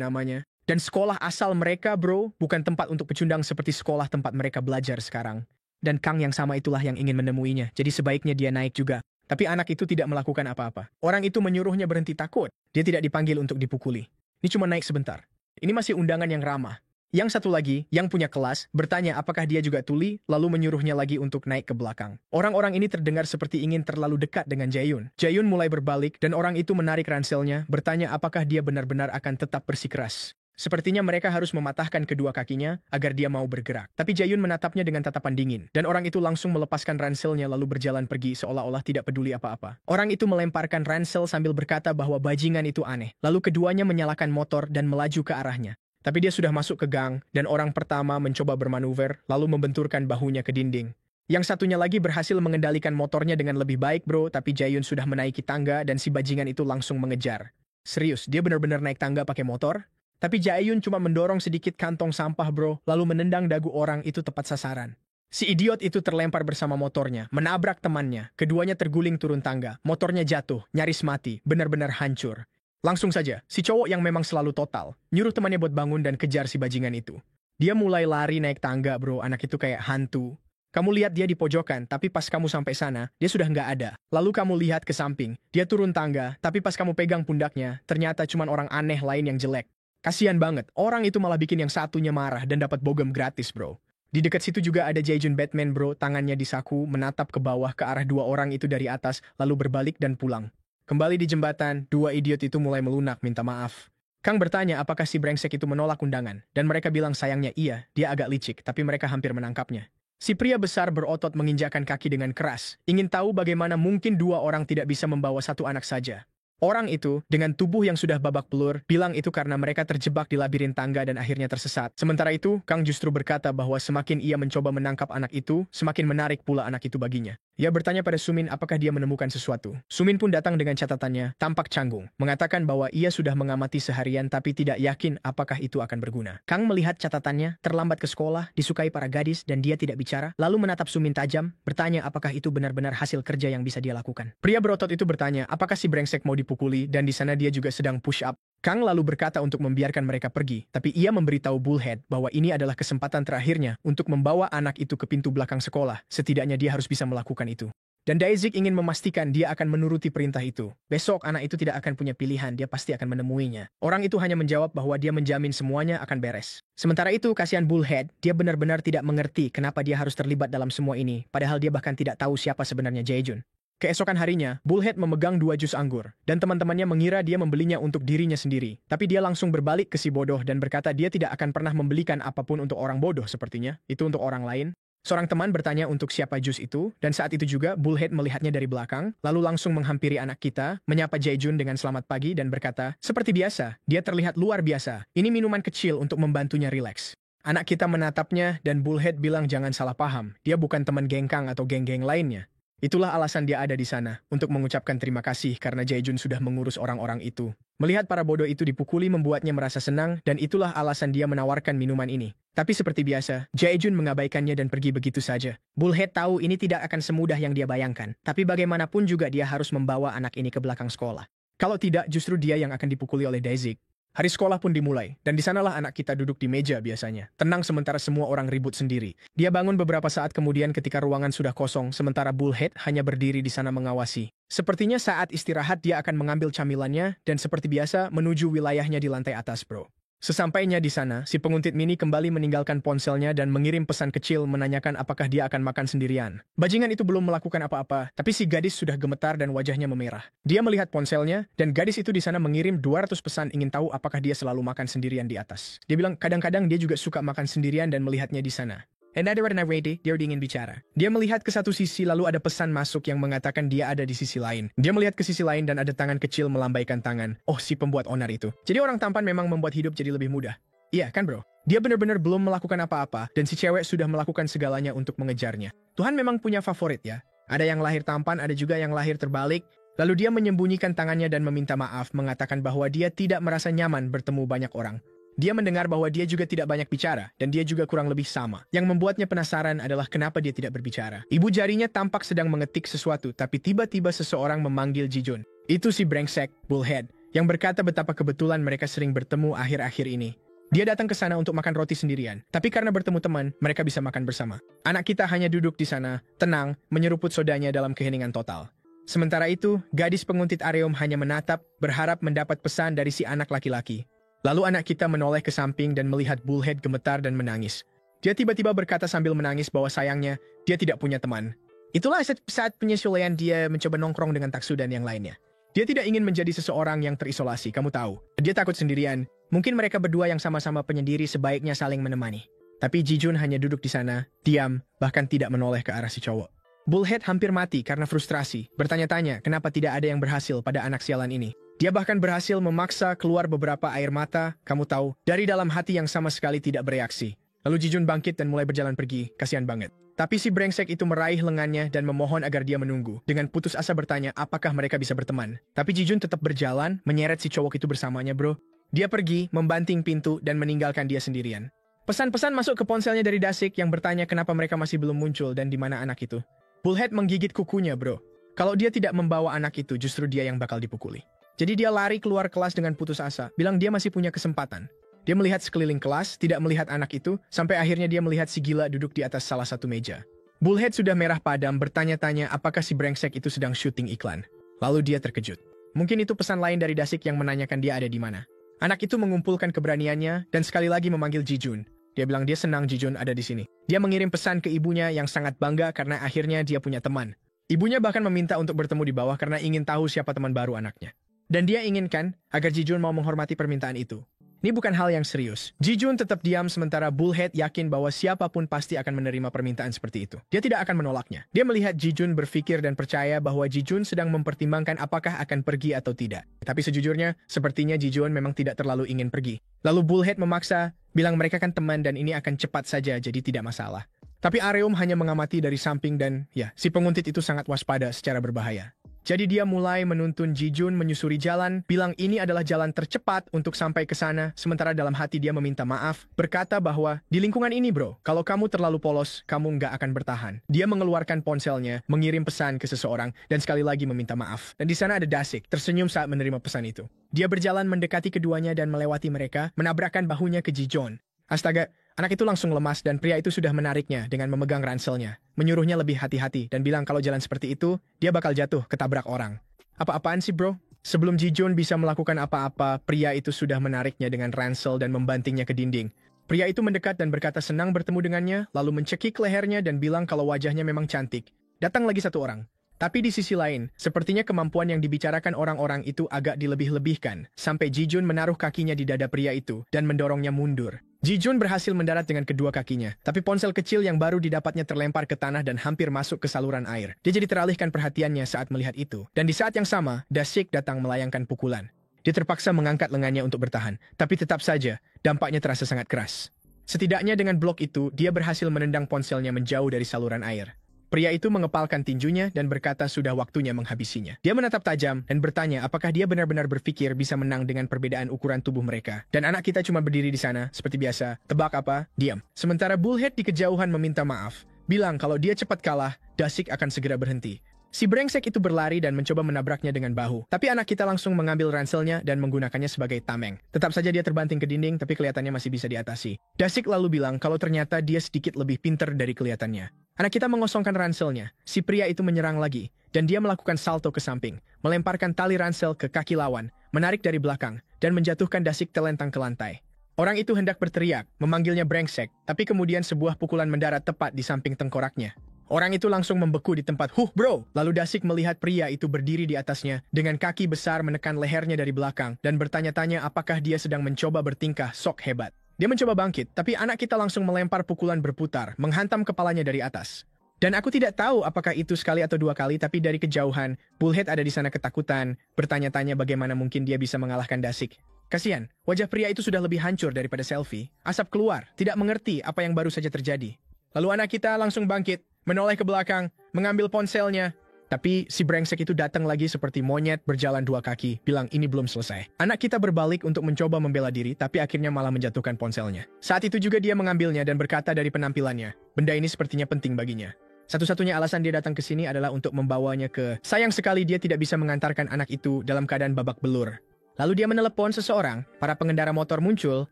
namanya. Dan sekolah asal mereka, bro, bukan tempat untuk pecundang seperti sekolah tempat mereka belajar sekarang. Dan Kang yang sama itulah yang ingin menemuinya, jadi sebaiknya dia naik juga. Tapi anak itu tidak melakukan apa-apa. Orang itu menyuruhnya berhenti takut. Dia tidak dipanggil untuk dipukuli. Ini cuma naik sebentar. Ini masih undangan yang ramah. Yang satu lagi, yang punya kelas, bertanya apakah dia juga tuli, lalu menyuruhnya lagi untuk naik ke belakang. Orang-orang ini terdengar seperti ingin terlalu dekat dengan Jae-yun. Jae-yun mulai berbalik dan orang itu menarik ranselnya, bertanya apakah dia benar-benar akan tetap bersikeras. Sepertinya mereka harus mematahkan kedua kakinya agar dia mau bergerak. Tapi Jae-yun menatapnya dengan tatapan dingin. Dan orang itu langsung melepaskan ranselnya lalu berjalan pergi seolah-olah tidak peduli apa-apa. Orang itu melemparkan ransel sambil berkata bahwa bajingan itu aneh. Lalu keduanya menyalakan motor dan melaju ke arahnya. Tapi dia sudah masuk ke gang dan orang pertama mencoba bermanuver lalu membenturkan bahunya ke dinding. Yang satunya lagi berhasil mengendalikan motornya dengan lebih baik, bro, tapi Jae-yun sudah menaiki tangga dan si bajingan itu langsung mengejar. Serius, dia benar-benar naik tangga pakai motor? Tapi Jae-yun cuma mendorong sedikit kantong sampah, bro, lalu menendang dagu orang itu tepat sasaran. Si idiot itu terlempar bersama motornya, menabrak temannya. Keduanya terguling turun tangga, motornya jatuh, nyaris mati, benar-benar hancur. Langsung saja, si cowok yang memang selalu total, nyuruh temannya buat bangun dan kejar si bajingan itu. Dia mulai lari naik tangga, bro, anak itu kayak hantu. Kamu lihat dia di pojokan, tapi pas kamu sampai sana, dia sudah nggak ada. Lalu kamu lihat ke samping, dia turun tangga, tapi pas kamu pegang pundaknya, ternyata cuma orang aneh lain yang jelek. Kasian banget, orang itu malah bikin yang satunya marah dan dapat bogem gratis, bro. Di dekat situ juga ada Jae-jun Batman, bro, tangannya di saku, menatap ke bawah ke arah dua orang itu dari atas, lalu berbalik dan pulang. Kembali di jembatan, dua idiot itu mulai melunak minta maaf. Kang bertanya apakah si brengsek itu menolak undangan, dan mereka bilang sayangnya iya, dia agak licik, tapi mereka hampir menangkapnya. Si pria besar berotot menginjakkan kaki dengan keras, ingin tahu bagaimana mungkin dua orang tidak bisa membawa satu anak saja. Orang itu, dengan tubuh yang sudah babak belur, bilang itu karena mereka terjebak di labirin tangga dan akhirnya tersesat. Sementara itu, Kang justru berkata bahwa semakin ia mencoba menangkap anak itu, semakin menarik pula anak itu baginya. Ia bertanya pada Sumin apakah dia menemukan sesuatu. Sumin pun datang dengan catatannya, tampak canggung, mengatakan bahwa ia sudah mengamati seharian tapi tidak yakin apakah itu akan berguna. Kang melihat catatannya, terlambat ke sekolah, disukai para gadis dan dia tidak bicara, lalu menatap Sumin tajam, bertanya apakah itu benar-benar hasil kerja yang bisa dia lakukan. Pria berotot itu bertanya apakah si brengsek mau dipukuli dan di sana dia juga sedang push up. Kang lalu berkata untuk membiarkan mereka pergi, tapi ia memberitahu Bullhead bahwa ini adalah kesempatan terakhirnya untuk membawa anak itu ke pintu belakang sekolah. Setidaknya dia harus bisa melakukan itu. Dan Daezik ingin memastikan dia akan menuruti perintah itu. Besok anak itu tidak akan punya pilihan, dia pasti akan menemuinya. Orang itu hanya menjawab bahwa dia menjamin semuanya akan beres. Sementara itu, kasihan Bullhead, dia benar-benar tidak mengerti kenapa dia harus terlibat dalam semua ini, padahal dia bahkan tidak tahu siapa sebenarnya Jae-jun. Keesokan harinya, Bullhead memegang 2 jus anggur, dan teman-temannya mengira dia membelinya untuk dirinya sendiri. Tapi dia langsung berbalik ke si bodoh dan berkata dia tidak akan pernah membelikan apapun untuk orang bodoh sepertinya, itu untuk orang lain. Seorang teman bertanya untuk siapa jus itu, dan saat itu juga Bullhead melihatnya dari belakang, lalu langsung menghampiri anak kita, menyapa Jae-jun dengan selamat pagi dan berkata, seperti biasa, dia terlihat luar biasa, ini minuman kecil untuk membantunya rileks. Anak kita menatapnya dan Bullhead bilang jangan salah paham, dia bukan teman geng Kang atau geng-geng lainnya. Itulah alasan dia ada di sana, untuk mengucapkan terima kasih karena Jae-jun sudah mengurus orang-orang itu. Melihat para bodoh itu dipukuli membuatnya merasa senang, dan itulah alasan dia menawarkan minuman ini. Tapi seperti biasa, Jae-jun mengabaikannya dan pergi begitu saja. Bullhead tahu ini tidak akan semudah yang dia bayangkan, tapi bagaimanapun juga dia harus membawa anak ini ke belakang sekolah. Kalau tidak, justru dia yang akan dipukuli oleh Daezik. Hari sekolah pun dimulai, dan di sanalah anak kita duduk di meja biasanya. Tenang sementara semua orang ribut sendiri. Dia bangun beberapa saat kemudian ketika ruangan sudah kosong, sementara Bullhead hanya berdiri di sana mengawasi. Sepertinya saat istirahat dia akan mengambil camilannya, dan seperti biasa menuju wilayahnya di lantai atas, bro. Sesampainya di sana, si penguntit mini kembali meninggalkan ponselnya dan mengirim pesan kecil menanyakan apakah dia akan makan sendirian. Bajingan itu belum melakukan apa-apa, tapi si gadis sudah gemetar dan wajahnya memerah. Dia melihat ponselnya, dan gadis itu di sana mengirim 200 pesan ingin tahu apakah dia selalu makan sendirian di atas. Dia bilang kadang-kadang dia juga suka makan sendirian dan melihatnya di sana. And ada ready, dia ingin bicara. Dia melihat ke satu sisi lalu ada pesan masuk yang mengatakan dia ada di sisi lain. Dia melihat ke sisi lain dan ada tangan kecil melambaikan tangan. Oh, si pembuat onar itu. Jadi orang tampan memang membuat hidup jadi lebih mudah. Iya kan bro? Dia benar-benar belum melakukan apa-apa dan si cewek sudah melakukan segalanya untuk mengejarnya. Tuhan memang punya favorit ya. Ada yang lahir tampan, ada juga yang lahir terbalik. Lalu dia menyembunyikan tangannya dan meminta maaf, mengatakan bahwa dia tidak merasa nyaman bertemu banyak orang. Dia mendengar bahwa dia juga tidak banyak bicara, dan dia juga kurang lebih sama. Yang membuatnya penasaran adalah kenapa dia tidak berbicara. Ibu jarinya tampak sedang mengetik sesuatu, tapi tiba-tiba seseorang memanggil Ji-jun. Itu si brengsek, Bullhead, yang berkata betapa kebetulan mereka sering bertemu akhir-akhir ini. Dia datang ke sana untuk makan roti sendirian, tapi karena bertemu teman, mereka bisa makan bersama. Anak kita hanya duduk di sana, tenang, menyeruput sodanya dalam keheningan total. Sementara itu, gadis penguntit Areum hanya menatap, berharap mendapat pesan dari si anak laki-laki. Lalu anak kita menoleh ke samping dan melihat Bullhead gemetar dan menangis. Dia tiba-tiba berkata sambil menangis bahwa sayangnya, dia tidak punya teman. Itulah saat penyesuaian dia mencoba nongkrong dengan Taksu dan yang lainnya. Dia tidak ingin menjadi seseorang yang terisolasi, kamu tahu. Dia takut sendirian. Mungkin mereka berdua yang sama-sama penyendiri sebaiknya saling menemani. Tapi Ji-jun hanya duduk di sana, diam, bahkan tidak menoleh ke arah si cowok. Bullhead hampir mati karena frustrasi, bertanya-tanya kenapa tidak ada yang berhasil pada anak sialan ini. Dia bahkan berhasil memaksa keluar beberapa air mata, kamu tahu, dari dalam hati yang sama sekali tidak bereaksi. Lalu Ji-jun bangkit dan mulai berjalan pergi, kasihan banget. Tapi si brengsek itu meraih lengannya dan memohon agar dia menunggu. Dengan putus asa bertanya apakah mereka bisa berteman. Tapi Ji-jun tetap berjalan, menyeret si cowok itu bersamanya bro. Dia pergi, membanting pintu dan meninggalkan dia sendirian. Pesan-pesan masuk ke ponselnya dari Dasik yang bertanya kenapa mereka masih belum muncul dan di mana anak itu. Bullhead menggigit kukunya bro. Kalau dia tidak membawa anak itu justru dia yang bakal dipukuli. Jadi dia lari keluar kelas dengan putus asa, bilang dia masih punya kesempatan. Dia melihat sekeliling kelas, tidak melihat anak itu, sampai akhirnya dia melihat si gila duduk di atas salah satu meja. Bullhead sudah merah padam bertanya-tanya apakah si brengsek itu sedang syuting iklan. Lalu dia terkejut. Mungkin itu pesan lain dari Dasik yang menanyakan dia ada di mana. Anak itu mengumpulkan keberaniannya dan sekali lagi memanggil Ji-jun. Dia bilang dia senang Ji-jun ada di sini. Dia mengirim pesan ke ibunya yang sangat bangga karena akhirnya dia punya teman. Ibunya bahkan meminta untuk bertemu di bawah karena ingin tahu siapa teman baru anaknya. Dan dia inginkan agar Ji-jun mau menghormati permintaan itu. Ini bukan hal yang serius. Ji-jun tetap diam sementara Bullhead yakin bahwa siapapun pasti akan menerima permintaan seperti itu. Dia tidak akan menolaknya. Dia melihat Ji-jun berpikir dan percaya bahwa Ji-jun sedang mempertimbangkan apakah akan pergi atau tidak. Tapi sejujurnya, sepertinya Ji-jun memang tidak terlalu ingin pergi. Lalu Bullhead memaksa, bilang mereka kan teman dan ini akan cepat saja jadi tidak masalah. Tapi Areum hanya mengamati dari samping dan ya, si penguntit itu sangat waspada secara berbahaya. Jadi dia mulai menuntun Ji-jun menyusuri jalan, bilang ini adalah jalan tercepat untuk sampai ke sana, sementara dalam hati dia meminta maaf, berkata bahwa di lingkungan ini bro, kalau kamu terlalu polos, kamu nggak akan bertahan. Dia mengeluarkan ponselnya, mengirim pesan ke seseorang, dan sekali lagi meminta maaf. Dan di sana ada Dasik, tersenyum saat menerima pesan itu. Dia berjalan mendekati keduanya dan melewati mereka, menabrakkan bahunya ke Ji-jun. Astaga, anak itu langsung lemas dan pria itu sudah menariknya dengan memegang ranselnya, menyuruhnya lebih hati-hati dan bilang kalau jalan seperti itu, dia bakal jatuh ketabrak orang. Apa-apaan sih bro? Sebelum Ji-jun bisa melakukan apa-apa, pria itu sudah menariknya dengan ransel dan membantingnya ke dinding. Pria itu mendekat dan berkata senang bertemu dengannya, lalu mencekik lehernya dan bilang kalau wajahnya memang cantik. Datang lagi satu orang. Tapi di sisi lain, sepertinya kemampuan yang dibicarakan orang-orang itu agak dilebih-lebihkan, sampai Ji-jun menaruh kakinya di dada pria itu dan mendorongnya mundur. Ji-jun berhasil mendarat dengan kedua kakinya, tapi ponsel kecil yang baru didapatnya terlempar ke tanah dan hampir masuk ke saluran air. Dia jadi teralihkan perhatiannya saat melihat itu. Dan di saat yang sama, Dasik datang melayangkan pukulan. Dia terpaksa mengangkat lengannya untuk bertahan, tapi tetap saja, dampaknya terasa sangat keras. Setidaknya dengan blok itu, dia berhasil menendang ponselnya menjauh dari saluran air. Pria itu mengepalkan tinjunya dan berkata sudah waktunya menghabisinya. Dia menatap tajam dan bertanya apakah dia benar-benar berpikir bisa menang dengan perbedaan ukuran tubuh mereka. Dan anak kita cuma berdiri di sana, seperti biasa. Tebak apa? Diam. Sementara Bullhead di kejauhan meminta maaf. Bilang kalau dia cepat kalah, Dasik akan segera berhenti. Si brengsek itu berlari dan mencoba menabraknya dengan bahu. Tapi anak kita langsung mengambil ranselnya dan menggunakannya sebagai tameng. Tetap saja dia terbanting ke dinding, tapi kelihatannya masih bisa diatasi. Dasik lalu bilang kalau ternyata dia sedikit lebih pintar dari kelihatannya. Anak kita mengosongkan ranselnya. Si pria itu menyerang lagi, dan dia melakukan salto ke samping, melemparkan tali ransel ke kaki lawan, menarik dari belakang, dan menjatuhkan Dasik telentang ke lantai. Orang itu hendak berteriak, memanggilnya brengsek, tapi kemudian sebuah pukulan mendarat tepat di samping tengkoraknya. Orang itu langsung membeku di tempat, bro! Lalu Dasik melihat pria itu berdiri di atasnya, dengan kaki besar menekan lehernya dari belakang, dan bertanya-tanya apakah dia sedang mencoba bertingkah sok hebat. Dia mencoba bangkit, tapi anak kita langsung melempar pukulan berputar, menghantam kepalanya dari atas. Dan aku tidak tahu apakah itu sekali atau dua kali, tapi dari kejauhan, Bullhead ada di sana ketakutan, bertanya-tanya bagaimana mungkin dia bisa mengalahkan Dasik. Kasihan, wajah pria itu sudah lebih hancur daripada selfie. Asap keluar, tidak mengerti apa yang baru saja terjadi. Lalu anak kita langsung bangkit, menoleh ke belakang, mengambil ponselnya, Tapi si brengsek itu datang lagi seperti monyet berjalan dua kaki, bilang ini belum selesai. Anak kita berbalik untuk mencoba membela diri, tapi akhirnya malah menjatuhkan ponselnya. Saat itu juga dia mengambilnya dan berkata dari penampilannya, benda ini sepertinya penting baginya. Satu-satunya alasan dia datang ke sini adalah untuk membawanya ke... Sayang sekali dia tidak bisa mengantarkan anak itu dalam keadaan babak belur. Lalu dia menelepon seseorang, para pengendara motor muncul,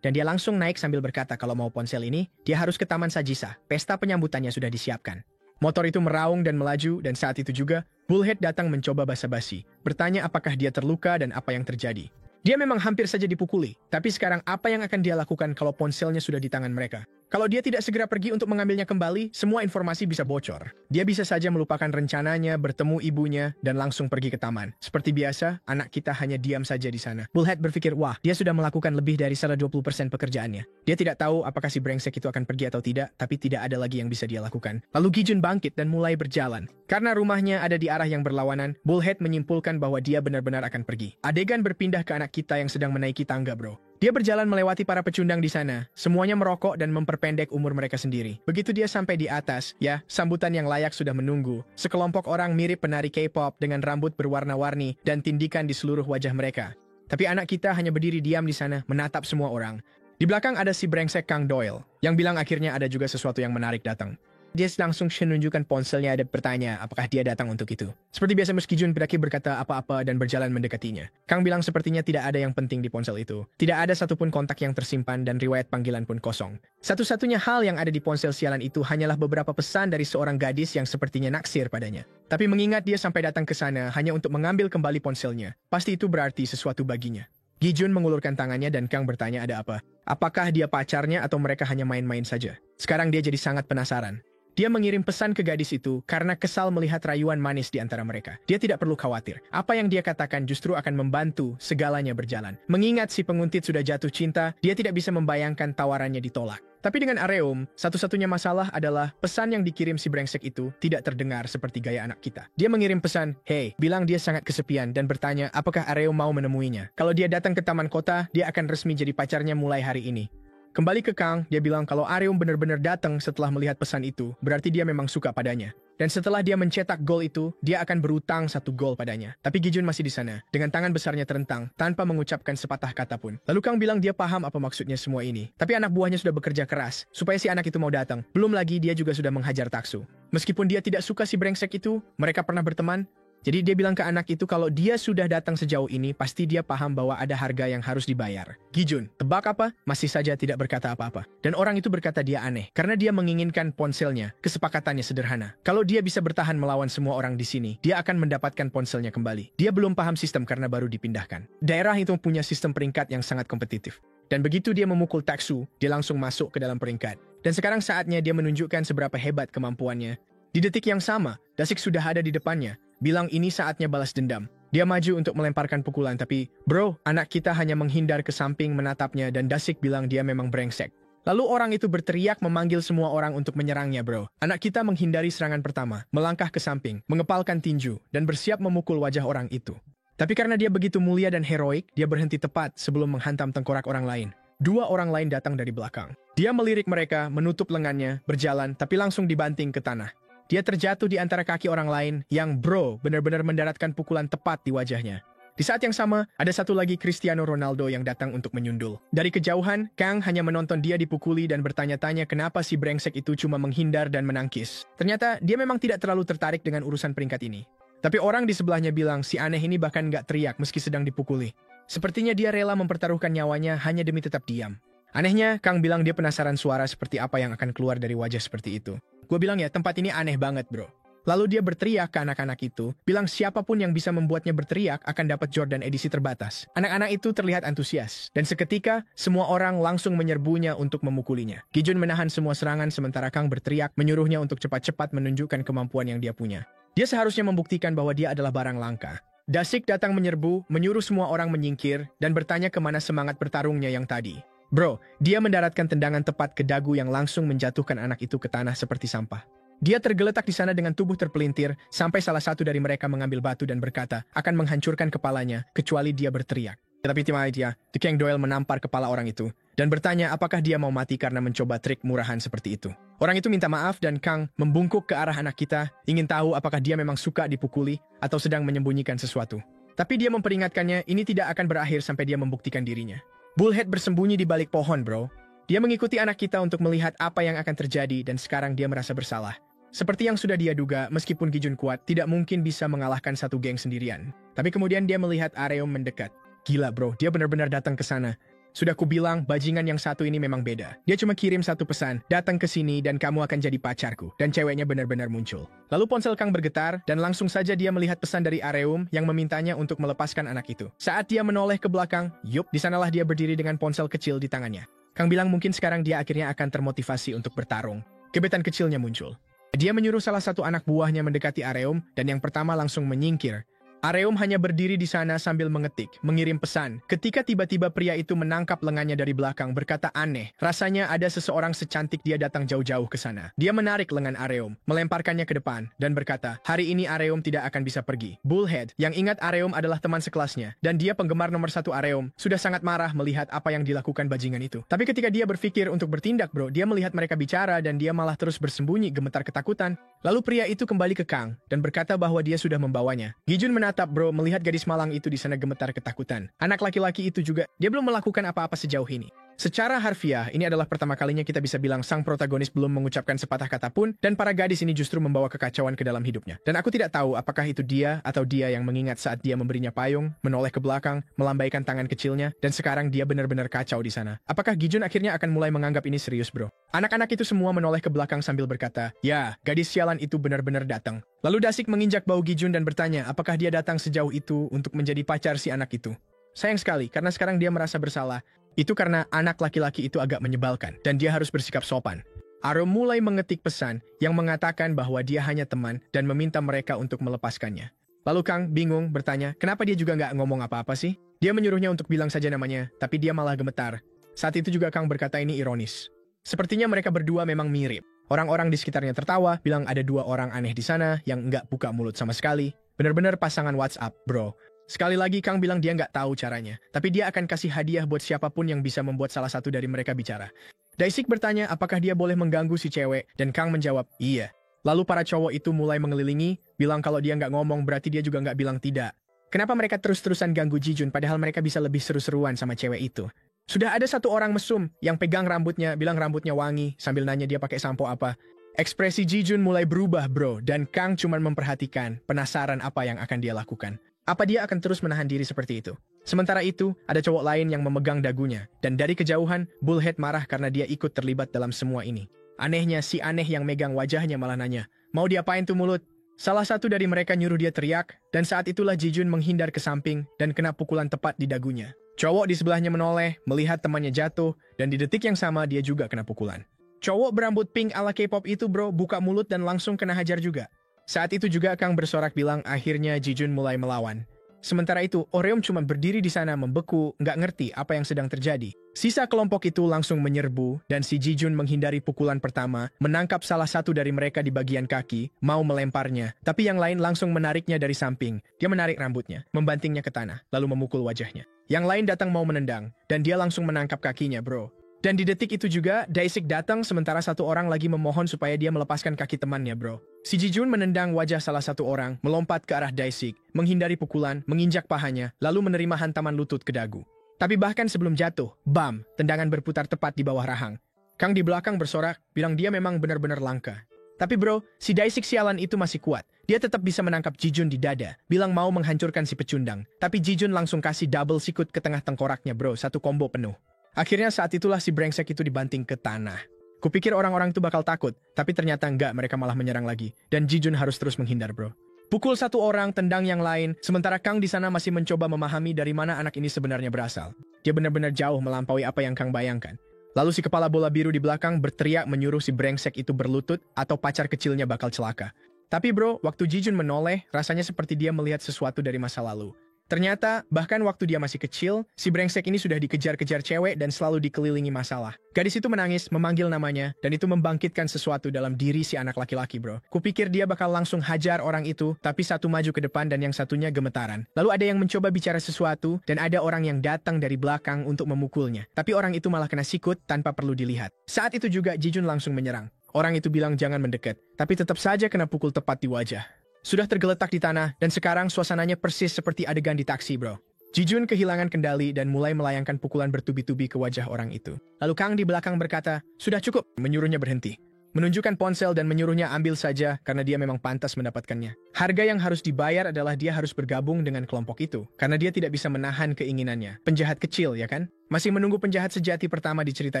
dan dia langsung naik sambil berkata kalau mau ponsel ini, dia harus ke Taman Sajisa. Pesta penyambutannya sudah disiapkan. Motor itu meraung dan melaju, dan saat itu juga, Bullhead datang mencoba basa-basi, bertanya apakah dia terluka dan apa yang terjadi. Dia memang hampir saja dipukuli, tapi sekarang apa yang akan dia lakukan kalau ponselnya sudah di tangan mereka? Kalau dia tidak segera pergi untuk mengambilnya kembali, semua informasi bisa bocor. Dia bisa saja melupakan rencananya, bertemu ibunya, dan langsung pergi ke taman. Seperti biasa, anak kita hanya diam saja di sana. Bullhead berpikir, wah, dia sudah melakukan lebih dari 120% pekerjaannya. Dia tidak tahu apakah si brengsek itu akan pergi atau tidak, tapi tidak ada lagi yang bisa dia lakukan. Lalu Gijun bangkit dan mulai berjalan. Karena rumahnya ada di arah yang berlawanan, Bullhead menyimpulkan bahwa dia benar-benar akan pergi. Adegan berpindah ke anak kita yang sedang menaiki tangga, bro. Dia berjalan melewati para pecundang di sana. Semuanya merokok dan memperpendek umur mereka sendiri. Begitu dia sampai di atas, ya, sambutan yang layak sudah menunggu. Sekelompok orang mirip penari K-pop dengan rambut berwarna-warni dan tindikan di seluruh wajah mereka. Tapi anak kita hanya berdiri diam di sana, menatap semua orang. Di belakang ada si brengsek Kang Doyle, yang bilang akhirnya ada juga sesuatu yang menarik datang. Dia langsung menunjukkan ponselnya dan bertanya apakah dia datang untuk itu. Seperti biasa meski Jun berakhir berkata apa-apa dan berjalan mendekatinya. Kang bilang sepertinya tidak ada yang penting di ponsel itu. Tidak ada satupun kontak yang tersimpan dan riwayat panggilan pun kosong. Satu-satunya hal yang ada di ponsel sialan itu hanyalah beberapa pesan dari seorang gadis yang sepertinya naksir padanya. Tapi mengingat dia sampai datang ke sana hanya untuk mengambil kembali ponselnya, pasti itu berarti sesuatu baginya. Gijun mengulurkan tangannya dan Kang bertanya ada apa. Apakah dia pacarnya atau mereka hanya main-main saja? Sekarang dia jadi sangat penasaran. Dia mengirim pesan ke gadis itu karena kesal melihat rayuan manis di antara mereka. Dia tidak perlu khawatir. Apa yang dia katakan justru akan membantu segalanya berjalan. Mengingat si penguntit sudah jatuh cinta, dia tidak bisa membayangkan tawarannya ditolak. Tapi dengan Areum, satu-satunya masalah adalah pesan yang dikirim si brengsek itu tidak terdengar seperti gaya anak kita. Dia mengirim pesan, hey, bilang dia sangat kesepian dan bertanya apakah Areum mau menemuinya. Kalau dia datang ke taman kota, dia akan resmi jadi pacarnya mulai hari ini. Kembali ke Kang, dia bilang kalau Areum benar-benar datang setelah melihat pesan itu, berarti dia memang suka padanya. Dan setelah dia mencetak gol itu, dia akan berutang 1 gol padanya. Tapi Gijun masih di sana, dengan tangan besarnya terentang, tanpa mengucapkan sepatah kata pun. Lalu Kang bilang dia paham apa maksudnya semua ini. Tapi anak buahnya sudah bekerja keras, supaya si anak itu mau datang. Belum lagi dia juga sudah menghajar Taksu. Meskipun dia tidak suka si brengsek itu, mereka pernah berteman. Jadi dia bilang ke anak itu kalau dia sudah datang sejauh ini, pasti dia paham bahwa ada harga yang harus dibayar. Gijun, tebak apa? Masih saja tidak berkata apa-apa. Dan orang itu berkata dia aneh, karena dia menginginkan ponselnya. Kesepakatannya sederhana. Kalau dia bisa bertahan melawan semua orang di sini, dia akan mendapatkan ponselnya kembali. Dia belum paham sistem karena baru dipindahkan. Daerah itu punya sistem peringkat yang sangat kompetitif. Dan begitu dia memukul Taksu, dia langsung masuk ke dalam peringkat. Dan sekarang saatnya dia menunjukkan seberapa hebat kemampuannya. Di detik yang sama, Dasik sudah ada di depannya. Bilang ini saatnya balas dendam. Dia maju untuk melemparkan pukulan tapi, bro, anak kita hanya menghindar ke samping menatapnya dan Dasik bilang dia memang brengsek. Lalu orang itu berteriak memanggil semua orang untuk menyerangnya, bro. Anak kita menghindari serangan pertama, melangkah ke samping, mengepalkan tinju, dan bersiap memukul wajah orang itu. Tapi karena dia begitu mulia dan heroik, dia berhenti tepat sebelum menghantam tengkorak orang lain. 2 orang lain datang dari belakang. Dia melirik mereka, menutup lengannya, berjalan, tapi langsung dibanting ke tanah. Dia terjatuh di antara kaki orang lain yang bro benar-benar mendaratkan pukulan tepat di wajahnya. Di saat yang sama, ada satu lagi Cristiano Ronaldo yang datang untuk menyundul. Dari kejauhan, Kang hanya menonton dia dipukuli dan bertanya-tanya kenapa si brengsek itu cuma menghindar dan menangkis. Ternyata dia memang tidak terlalu tertarik dengan urusan peringkat ini. Tapi orang di sebelahnya bilang si aneh ini bahkan nggak teriak meski sedang dipukuli. Sepertinya dia rela mempertaruhkan nyawanya hanya demi tetap diam. Anehnya, Kang bilang dia penasaran suara seperti apa yang akan keluar dari wajah seperti itu. Gue bilang ya, tempat ini aneh banget, bro. Lalu dia berteriak ke anak-anak itu, bilang siapapun yang bisa membuatnya berteriak akan dapat Jordan edisi terbatas. Anak-anak itu terlihat antusias, dan seketika semua orang langsung menyerbunya untuk memukulinya. Gijun menahan semua serangan sementara Kang berteriak, menyuruhnya untuk cepat-cepat menunjukkan kemampuan yang dia punya. Dia seharusnya membuktikan bahwa dia adalah barang langka. Dasik datang menyerbu, menyuruh semua orang menyingkir, dan bertanya kemana semangat bertarungnya yang tadi. Bro, dia mendaratkan tendangan tepat ke dagu yang langsung menjatuhkan anak itu ke tanah seperti sampah. Dia tergeletak di sana dengan tubuh terpelintir, sampai salah satu dari mereka mengambil batu dan berkata akan menghancurkan kepalanya, kecuali dia berteriak. Tetapi timai dia, Kang Doyle menampar kepala orang itu, dan bertanya apakah dia mau mati karena mencoba trik murahan seperti itu. Orang itu minta maaf dan Kang membungkuk ke arah anak kita, ingin tahu apakah dia memang suka dipukuli atau sedang menyembunyikan sesuatu. Tapi dia memperingatkannya ini tidak akan berakhir sampai dia membuktikan dirinya. Bullhead bersembunyi di balik pohon, bro. Dia mengikuti anak kita untuk melihat apa yang akan terjadi dan sekarang dia merasa bersalah. Seperti yang sudah dia duga, meskipun Gijun kuat, tidak mungkin bisa mengalahkan satu geng sendirian. Tapi kemudian dia melihat Areum mendekat. Gila bro, dia benar-benar datang ke sana. Sudah kubilang, bajingan yang satu ini memang beda. Dia cuma kirim satu pesan, datang ke sini dan kamu akan jadi pacarku. Dan ceweknya benar-benar muncul. Lalu ponsel Kang bergetar dan langsung saja dia melihat pesan dari Areum yang memintanya untuk melepaskan anak itu. Saat dia menoleh ke belakang, yup, di sanalah dia berdiri dengan ponsel kecil di tangannya. Kang bilang mungkin sekarang dia akhirnya akan termotivasi untuk bertarung. Gebetan kecilnya muncul. Dia menyuruh salah satu anak buahnya mendekati Areum dan yang pertama langsung menyingkir. Areum hanya berdiri di sana sambil mengetik, mengirim pesan. Ketika tiba-tiba pria itu menangkap lengannya dari belakang berkata aneh. Rasanya ada seseorang secantik dia datang jauh-jauh ke sana. Dia menarik lengan Areum, melemparkannya ke depan, dan berkata, hari ini Areum tidak akan bisa pergi. Bullhead, yang ingat Areum adalah teman sekelasnya, dan dia penggemar nomor satu Areum, sudah sangat marah melihat apa yang dilakukan bajingan itu. Tapi ketika dia berpikir untuk bertindak bro, dia melihat mereka bicara dan dia malah terus bersembunyi gemetar ketakutan. Lalu pria itu kembali ke Kang, dan berkata bahwa dia sudah membawanya. Gijun menatap bro melihat gadis malang itu di sana gemetar ketakutan. Anak laki-laki itu juga, dia belum melakukan apa-apa sejauh ini. Secara harfiah, ini adalah pertama kalinya kita bisa bilang sang protagonis belum mengucapkan sepatah kata pun, dan para gadis ini justru membawa kekacauan ke dalam hidupnya. Dan aku tidak tahu apakah itu dia atau dia yang mengingat saat dia memberinya payung, menoleh ke belakang, melambaikan tangan kecilnya, dan sekarang dia benar-benar kacau di sana. Apakah Gijun akhirnya akan mulai menganggap ini serius bro? Anak-anak itu semua menoleh ke belakang sambil berkata, ya, gadis sialan itu benar-benar datang. Lalu Dasik menginjak bau Gijun dan bertanya apakah dia datang sejauh itu untuk menjadi pacar si anak itu. Sayang sekali, karena sekarang dia merasa bersalah. Itu karena anak laki-laki itu agak menyebalkan, dan dia harus bersikap sopan. Areum mulai mengetik pesan yang mengatakan bahwa dia hanya teman dan meminta mereka untuk melepaskannya. Lalu Kang bingung bertanya, kenapa dia juga nggak ngomong apa-apa sih? Dia menyuruhnya untuk bilang saja namanya, tapi dia malah gemetar. Saat itu juga Kang berkata ini ironis. Sepertinya mereka berdua memang mirip. Orang-orang di sekitarnya tertawa, bilang ada dua orang aneh di sana yang nggak buka mulut sama sekali. Benar-benar pasangan WhatsApp, bro. Sekali lagi Kang bilang dia nggak tahu caranya, tapi dia akan kasih hadiah buat siapapun yang bisa membuat salah satu dari mereka bicara. Daisik bertanya apakah dia boleh mengganggu si cewek, dan Kang menjawab, iya. Lalu para cowok itu mulai mengelilingi, bilang kalau dia nggak ngomong berarti dia juga nggak bilang tidak. Kenapa mereka terus-terusan ganggu Jijun padahal mereka bisa lebih seru-seruan sama cewek itu? Sudah ada satu orang mesum yang pegang rambutnya, bilang rambutnya wangi, sambil nanya dia pakai sampo apa. Ekspresi Jijun mulai berubah bro, dan Kang cuma memperhatikan, penasaran apa yang akan dia lakukan. Apa dia akan terus menahan diri seperti itu? Sementara itu, ada cowok lain yang memegang dagunya. Dan dari kejauhan, Bullhead marah karena dia ikut terlibat dalam semua ini. Anehnya, si aneh yang megang wajahnya malah nanya, mau diapain tuh mulut? Salah satu dari mereka nyuruh dia teriak, dan saat itulah Jijun menghindar ke samping dan kena pukulan tepat di dagunya. Cowok di sebelahnya menoleh, melihat temannya jatuh, dan di detik yang sama dia juga kena pukulan. Cowok berambut pink ala K-pop itu bro, buka mulut dan langsung kena hajar juga. Saat itu juga Kang bersorak bilang akhirnya Jijun mulai melawan. Sementara itu, Areum cuma berdiri di sana membeku, nggak ngerti apa yang sedang terjadi. Sisa kelompok itu langsung menyerbu, dan si Jijun menghindari pukulan pertama, menangkap salah satu dari mereka di bagian kaki, mau melemparnya. Tapi yang lain langsung menariknya dari samping. Dia menarik rambutnya, membantingnya ke tanah, lalu memukul wajahnya. Yang lain datang mau menendang, dan dia langsung menangkap kakinya bro. Dan di detik itu juga, Daisik datang sementara satu orang lagi memohon supaya dia melepaskan kaki temannya bro. Si Jijun menendang wajah salah satu orang, melompat ke arah Daisik, menghindari pukulan, menginjak pahanya, lalu menerima hantaman lutut ke dagu. Tapi bahkan sebelum jatuh, bam, tendangan berputar tepat di bawah rahang. Kang di belakang bersorak, bilang dia memang benar-benar langka. Tapi bro, si Daisik sialan itu masih kuat. Dia tetap bisa menangkap Jijun di dada, bilang mau menghancurkan si pecundang. Tapi Jijun langsung kasih double sikut ke tengah tengkoraknya bro, satu combo penuh. Akhirnya saat itulah si brengsek itu dibanting ke tanah. Kupikir orang-orang itu bakal takut, tapi ternyata enggak, mereka malah menyerang lagi. Dan Jijun harus terus menghindar bro. Pukul satu orang, tendang yang lain, sementara Kang di sana masih mencoba memahami dari mana anak ini sebenarnya berasal. Dia benar-benar jauh melampaui apa yang Kang bayangkan. Lalu si kepala bola biru di belakang berteriak menyuruh si brengsek itu berlutut atau pacar kecilnya bakal celaka. Tapi bro, waktu Jijun menoleh, rasanya seperti dia melihat sesuatu dari masa lalu. Ternyata, bahkan waktu dia masih kecil, si brengsek ini sudah dikejar-kejar cewek dan selalu dikelilingi masalah. Gadis itu menangis, memanggil namanya, dan itu membangkitkan sesuatu dalam diri si anak laki-laki bro. Kupikir dia bakal langsung hajar orang itu, tapi satu maju ke depan dan yang satunya gemetaran. Lalu ada yang mencoba bicara sesuatu, dan ada orang yang datang dari belakang untuk memukulnya. Tapi orang itu malah kena sikut tanpa perlu dilihat. Saat itu juga Jijun langsung menyerang. Orang itu bilang jangan mendekat, tapi tetap saja kena pukul tepat di wajah. Sudah tergeletak di tanah, dan sekarang suasananya persis seperti adegan di taksi, bro. Ji-jun kehilangan kendali dan mulai melayangkan pukulan bertubi-tubi ke wajah orang itu. Lalu Kang di belakang berkata, sudah cukup, menyuruhnya berhenti. Menunjukkan ponsel dan menyuruhnya ambil saja karena dia memang pantas mendapatkannya. Harga yang harus dibayar adalah dia harus bergabung dengan kelompok itu, karena dia tidak bisa menahan keinginannya. Penjahat kecil, ya kan? Masih menunggu penjahat sejati pertama di cerita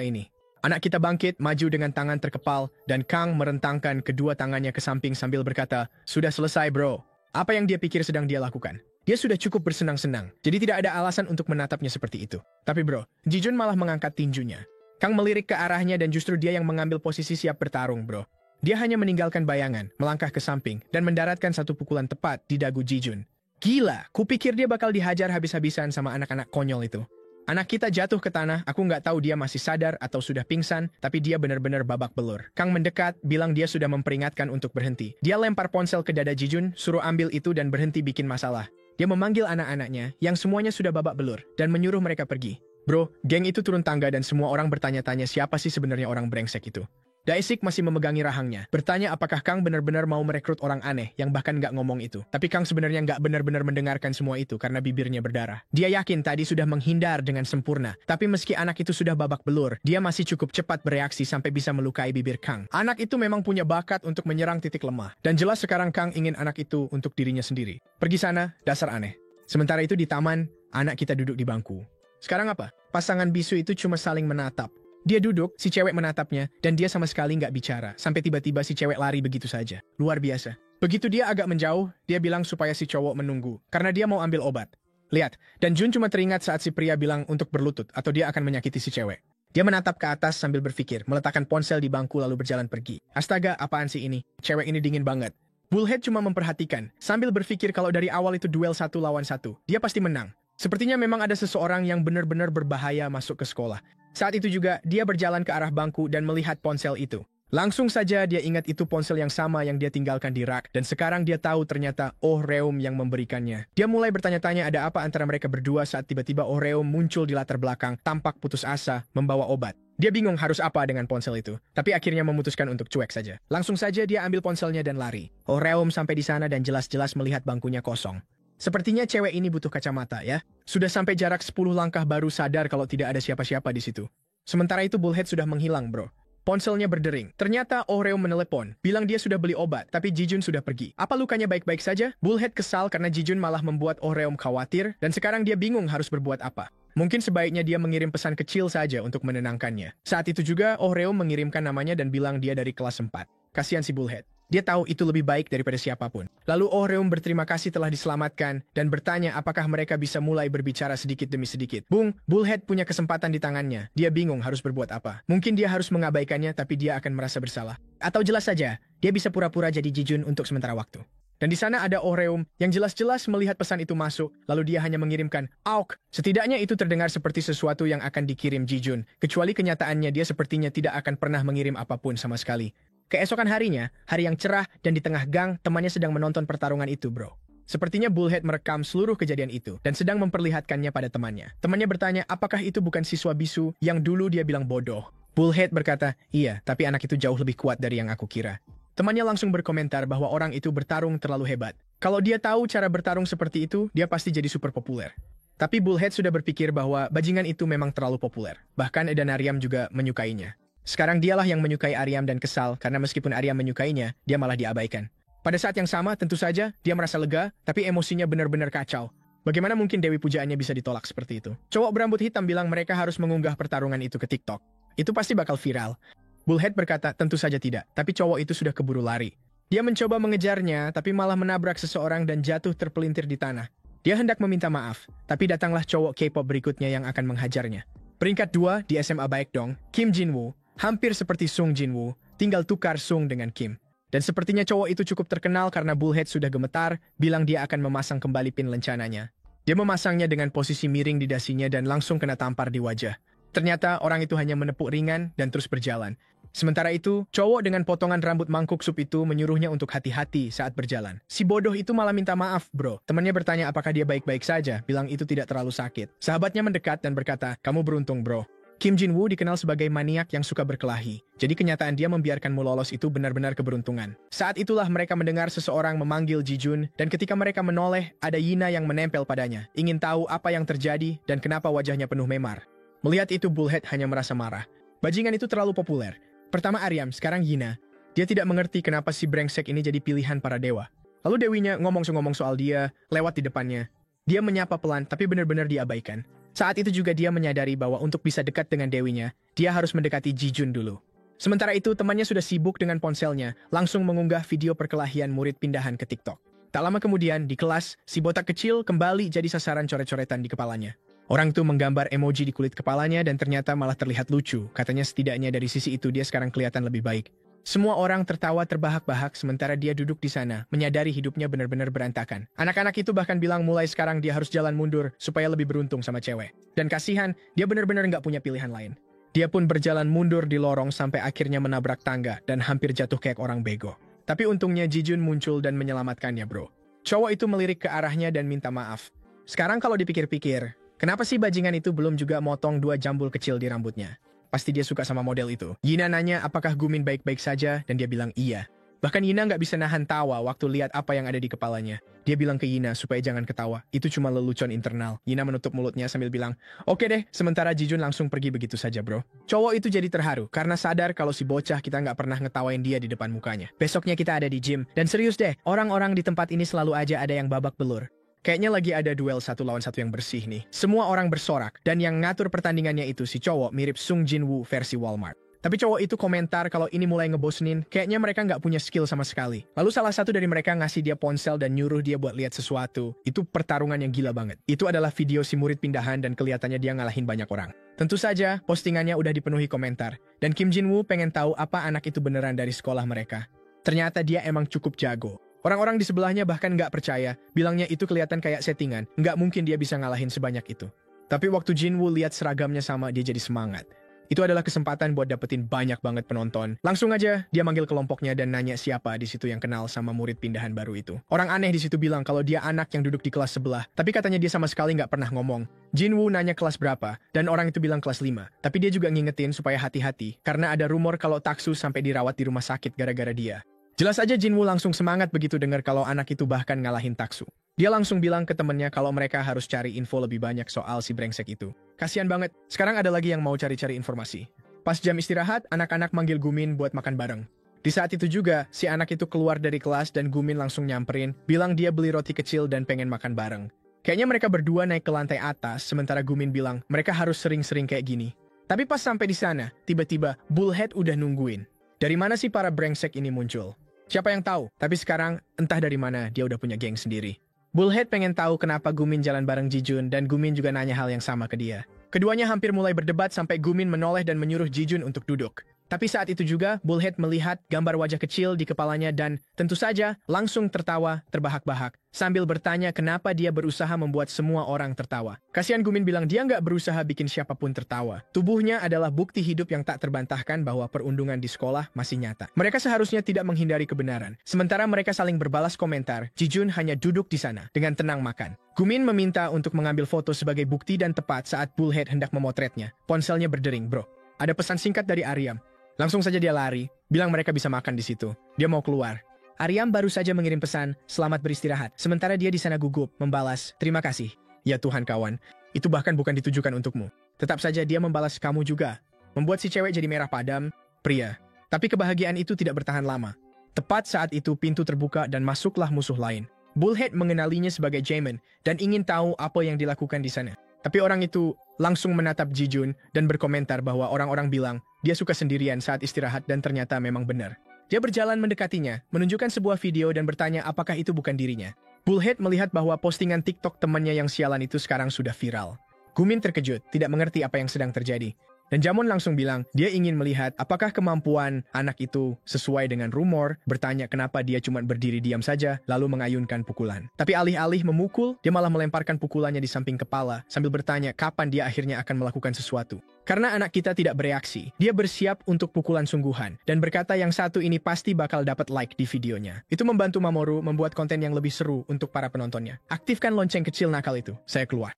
ini. Anak kita bangkit, maju dengan tangan terkepal, dan Kang merentangkan kedua tangannya ke samping sambil berkata, sudah selesai bro. Apa yang dia pikir sedang dia lakukan? Dia sudah cukup bersenang-senang, jadi tidak ada alasan untuk menatapnya seperti itu. Tapi bro, Ji-jun malah mengangkat tinjunya. Kang melirik ke arahnya dan justru dia yang mengambil posisi siap bertarung, bro. Dia hanya meninggalkan bayangan, melangkah ke samping, dan mendaratkan satu pukulan tepat di dagu Ji-jun. Gila, kupikir dia bakal dihajar habis-habisan sama anak-anak konyol itu. Anak kita jatuh ke tanah, aku nggak tahu dia masih sadar atau sudah pingsan, tapi dia benar-benar babak belur. Kang mendekat, bilang dia sudah memperingatkan untuk berhenti. Dia lempar ponsel ke dada Ji-jun, suruh ambil itu dan berhenti bikin masalah. Dia memanggil anak-anaknya, yang semuanya sudah babak belur, dan menyuruh mereka pergi. Bro, geng itu turun tangga dan semua orang bertanya-tanya siapa sih sebenarnya orang brengsek itu. Daesik masih memegangi rahangnya, bertanya apakah Kang benar-benar mau merekrut orang aneh yang bahkan nggak ngomong itu. Tapi Kang sebenarnya nggak benar-benar mendengarkan semua itu karena bibirnya berdarah. Dia yakin tadi sudah menghindar dengan sempurna, tapi meski anak itu sudah babak belur, dia masih cukup cepat bereaksi sampai bisa melukai bibir Kang. Anak itu memang punya bakat untuk menyerang titik lemah, dan jelas sekarang Kang ingin anak itu untuk dirinya sendiri. Pergi sana, dasar aneh. Sementara itu di taman, anak kita duduk di bangku. Sekarang apa? Pasangan bisu itu cuma saling menatap. Dia duduk, si cewek menatapnya, dan dia sama sekali nggak bicara, sampai tiba-tiba si cewek lari begitu saja. Luar biasa. Begitu dia agak menjauh, dia bilang supaya si cowok menunggu, karena dia mau ambil obat. Lihat, dan Jun cuma teringat saat si pria bilang untuk berlutut, atau dia akan menyakiti si cewek. Dia menatap ke atas sambil berpikir, meletakkan ponsel di bangku lalu berjalan pergi. Astaga, apaan sih ini? Cewek ini dingin banget. Bullhead cuma memperhatikan, sambil berpikir kalau dari awal itu duel 1 lawan 1, dia pasti menang. Sepertinya memang ada seseorang yang benar-benar berbahaya masuk ke sekolah. Saat itu juga, dia berjalan ke arah bangku dan melihat ponsel itu. Langsung saja dia ingat itu ponsel yang sama yang dia tinggalkan di rak, dan sekarang dia tahu ternyata Oh Reum yang memberikannya. Dia mulai bertanya-tanya ada apa antara mereka berdua saat tiba-tiba Oh Reum muncul di latar belakang, tampak putus asa, membawa obat. Dia bingung harus apa dengan ponsel itu, tapi akhirnya memutuskan untuk cuek saja. Langsung saja dia ambil ponselnya dan lari. Oh Reum sampai di sana dan jelas-jelas melihat bangkunya kosong. Sepertinya cewek ini butuh kacamata ya. Sudah sampai jarak 10 langkah baru sadar kalau tidak ada siapa-siapa di situ. Sementara itu Bullhead sudah menghilang bro. Ponselnya berdering. Ternyata Oh Reum menelepon, bilang dia sudah beli obat, tapi Ji-jun sudah pergi. Apa lukanya baik-baik saja? Bullhead kesal karena Ji-jun malah membuat Oh Reum khawatir, dan sekarang dia bingung harus berbuat apa. Mungkin sebaiknya dia mengirim pesan kecil saja untuk menenangkannya. Saat itu juga Oh Reum mengirimkan namanya dan bilang dia dari kelas 4. Kasihan si Bullhead. Dia tahu itu lebih baik daripada siapapun. Lalu Oh Reum berterima kasih telah diselamatkan dan bertanya apakah mereka bisa mulai berbicara sedikit demi sedikit. Bung, Bullhead punya kesempatan di tangannya. Dia bingung harus berbuat apa. Mungkin dia harus mengabaikannya tapi dia akan merasa bersalah. Atau jelas saja, dia bisa pura-pura jadi Ji-jun untuk sementara waktu. Dan di sana ada Oh Reum yang jelas-jelas melihat pesan itu masuk, lalu dia hanya mengirimkan "Auk". Setidaknya itu terdengar seperti sesuatu yang akan dikirim Ji-jun, kecuali kenyataannya dia sepertinya tidak akan pernah mengirim apapun sama sekali. Keesokan harinya, hari yang cerah dan di tengah gang, temannya sedang menonton pertarungan itu, bro. Sepertinya Bullhead merekam seluruh kejadian itu dan sedang memperlihatkannya pada temannya. Temannya bertanya apakah itu bukan siswa bisu yang dulu dia bilang bodoh. Bullhead berkata, iya, tapi anak itu jauh lebih kuat dari yang aku kira. Temannya langsung berkomentar bahwa orang itu bertarung terlalu hebat. Kalau dia tahu cara bertarung seperti itu, dia pasti jadi super populer. Tapi Bullhead sudah berpikir bahwa bajingan itu memang terlalu populer. Bahkan Edan Aryam juga menyukainya. Sekarang dialah yang menyukai Aryam dan kesal karena meskipun Aryam menyukainya, dia malah diabaikan. Pada saat yang sama, tentu saja, dia merasa lega, tapi emosinya benar-benar kacau. Bagaimana mungkin Dewi Pujaannya bisa ditolak seperti itu? Cowok berambut hitam bilang mereka harus mengunggah pertarungan itu ke TikTok. Itu pasti bakal viral. Bullhead berkata, tentu saja tidak, tapi cowok itu sudah keburu lari. Dia mencoba mengejarnya, tapi malah menabrak seseorang dan jatuh terpelintir di tanah. Dia hendak meminta maaf, tapi datanglah cowok K-pop berikutnya yang akan menghajarnya. Peringkat 2 di SMA baik dong, Kim Jinwoo. Hampir seperti Sung Jinwoo, tinggal tukar Sung dengan Kim. Dan sepertinya cowok itu cukup terkenal karena Bullhead sudah gemetar, bilang dia akan memasang kembali pin lencananya. Dia memasangnya dengan posisi miring di dasinya dan langsung kena tampar di wajah. Ternyata orang itu hanya menepuk ringan dan terus berjalan. Sementara itu, cowok dengan potongan rambut mangkuk sup itu menyuruhnya untuk hati-hati saat berjalan. Si bodoh itu malah minta maaf, bro. Temannya bertanya apakah dia baik-baik saja, bilang itu tidak terlalu sakit. Sahabatnya mendekat dan berkata, kamu beruntung, bro. Kim Jin-woo dikenal sebagai maniak yang suka berkelahi, jadi kenyataan dia membiarkanmu lolos itu benar-benar keberuntungan. Saat itulah mereka mendengar seseorang memanggil Ji-jun, dan ketika mereka menoleh, ada Yina yang menempel padanya, ingin tahu apa yang terjadi dan kenapa wajahnya penuh memar. Melihat itu, Bullhead hanya merasa marah. Bajingan itu terlalu populer. Pertama Aryam, sekarang Yina. Dia tidak mengerti kenapa si brengsek ini jadi pilihan para dewa. Lalu dewinya ngomong soal dia, lewat di depannya. Dia menyapa pelan, tapi benar-benar diabaikan. Saat itu juga dia menyadari bahwa untuk bisa dekat dengan dewinya, dia harus mendekati Ji-jun dulu. Sementara itu, temannya sudah sibuk dengan ponselnya, langsung mengunggah video perkelahian murid pindahan ke TikTok. Tak lama kemudian, di kelas, si botak kecil kembali jadi sasaran coret-coretan di kepalanya. Orang itu menggambar emoji di kulit kepalanya dan ternyata malah terlihat lucu. Katanya setidaknya dari sisi itu dia sekarang kelihatan lebih baik. Semua orang tertawa terbahak-bahak sementara dia duduk di sana, menyadari hidupnya benar-benar berantakan. Anak-anak itu bahkan bilang mulai sekarang dia harus jalan mundur supaya lebih beruntung sama cewek. Dan kasihan, dia benar-benar nggak punya pilihan lain. Dia pun berjalan mundur di lorong sampai akhirnya menabrak tangga dan hampir jatuh kayak orang bego. Tapi untungnya Ji-jun muncul dan menyelamatkannya, bro. Cowok itu melirik ke arahnya dan minta maaf. Sekarang kalau dipikir-pikir, kenapa sih bajingan itu belum juga motong 2 jambul kecil di rambutnya? Pasti dia suka sama model itu. Yina nanya apakah Gumin baik-baik saja dan dia bilang iya. Bahkan Yina nggak bisa nahan tawa waktu lihat apa yang ada di kepalanya. Dia bilang ke Yina supaya jangan ketawa, itu cuma lelucon internal. Yina menutup mulutnya sambil bilang, oke deh, sementara Ji-jun langsung pergi begitu saja bro. Cowok itu jadi terharu karena sadar kalau si bocah kita nggak pernah ngetawain dia di depan mukanya. Besoknya kita ada di gym, dan serius deh, orang-orang di tempat ini selalu aja ada yang babak belur. Kayaknya lagi ada duel 1 lawan 1 yang bersih nih. Semua orang bersorak, dan yang ngatur pertandingannya itu si cowok mirip Sung Jin-woo versi Walmart. Tapi cowok itu komentar kalau ini mulai ngebosenin, kayaknya mereka nggak punya skill sama sekali. Lalu salah satu dari mereka ngasih dia ponsel dan nyuruh dia buat lihat sesuatu. Itu pertarungan yang gila banget. Itu adalah video si murid pindahan dan kelihatannya dia ngalahin banyak orang. Tentu saja, postingannya udah dipenuhi komentar. Dan Kim Jin-woo pengen tahu apa anak itu beneran dari sekolah mereka. Ternyata dia emang cukup jago. Orang-orang di sebelahnya bahkan nggak percaya, bilangnya itu kelihatan kayak settingan, nggak mungkin dia bisa ngalahin sebanyak itu. Tapi waktu Jin-woo lihat seragamnya sama, dia jadi semangat. Itu adalah kesempatan buat dapetin banyak banget penonton. Langsung aja, dia manggil kelompoknya dan nanya siapa di situ yang kenal sama murid pindahan baru itu. Orang aneh di situ bilang kalau dia anak yang duduk di kelas sebelah, tapi katanya dia sama sekali nggak pernah ngomong. Jin-woo nanya kelas berapa, dan orang itu bilang kelas 5. Tapi dia juga ngingetin supaya hati-hati, karena ada rumor kalau Taksu sampai dirawat di rumah sakit gara-gara dia. Jelas aja Jin-woo langsung semangat begitu dengar kalau anak itu bahkan ngalahin Taksu. Dia langsung bilang ke temennya kalau mereka harus cari info lebih banyak soal si brengsek itu. Kasian banget, sekarang ada lagi yang mau cari-cari informasi. Pas jam istirahat, anak-anak manggil Gumin buat makan bareng. Di saat itu juga, si anak itu keluar dari kelas dan Gumin langsung nyamperin, bilang dia beli roti kecil dan pengen makan bareng. Kayaknya mereka berdua naik ke lantai atas, sementara Gumin bilang mereka harus sering-sering kayak gini. Tapi pas sampai di sana, tiba-tiba Bullhead udah nungguin. Dari mana sih para brengsek ini muncul? Siapa yang tahu? Tapi sekarang, entah dari mana dia udah punya geng sendiri. Bullhead pengen tahu kenapa Gumin jalan bareng Ji-jun dan Gumin juga nanya hal yang sama ke dia. Keduanya hampir mulai berdebat sampai Gumin menoleh dan menyuruh Ji-jun untuk duduk. Tapi saat itu juga, Bullhead melihat gambar wajah kecil di kepalanya dan, tentu saja, langsung tertawa, terbahak-bahak, sambil bertanya kenapa dia berusaha membuat semua orang tertawa. Kasihan Gumin bilang dia nggak berusaha bikin siapapun tertawa. Tubuhnya adalah bukti hidup yang tak terbantahkan bahwa perundungan di sekolah masih nyata. Mereka seharusnya tidak menghindari kebenaran. Sementara mereka saling berbalas komentar, Ji-jun hanya duduk di sana, dengan tenang makan. Gumin meminta untuk mengambil foto sebagai bukti dan tepat saat Bullhead hendak memotretnya. Ponselnya berdering, bro. Ada pesan singkat dari Aryam. Langsung saja dia lari, bilang mereka bisa makan di situ. Dia mau keluar. Aryam baru saja mengirim pesan, selamat beristirahat. Sementara dia di sana gugup, membalas, terima kasih. Ya Tuhan kawan, itu bahkan bukan ditujukan untukmu. Tetap saja dia membalas kamu juga. Membuat si cewek jadi merah padam, pria. Tapi kebahagiaan itu tidak bertahan lama. Tepat saat itu pintu terbuka dan masuklah musuh lain. Bullhead mengenalinya sebagai Jaemin dan ingin tahu apa yang dilakukan di sana. Tapi orang itu langsung menatap Ji-jun dan berkomentar bahwa orang-orang bilang dia suka sendirian saat istirahat dan ternyata memang benar. Dia berjalan mendekatinya, menunjukkan sebuah video dan bertanya apakah itu bukan dirinya. Bullhead melihat bahwa postingan TikTok temannya yang sialan itu sekarang sudah viral. Gumin terkejut, tidak mengerti apa yang sedang terjadi. Dan Jamon langsung bilang, dia ingin melihat apakah kemampuan anak itu sesuai dengan rumor, bertanya kenapa dia cuma berdiri diam saja, lalu mengayunkan pukulan. Tapi alih-alih memukul, dia malah melemparkan pukulannya di samping kepala, sambil bertanya kapan dia akhirnya akan melakukan sesuatu. Karena anak kita tidak bereaksi, dia bersiap untuk pukulan sungguhan, dan berkata yang satu ini pasti bakal dapat like di videonya. Itu membantu Mamoru membuat konten yang lebih seru untuk para penontonnya. Aktifkan lonceng kecil nakal itu, saya keluar.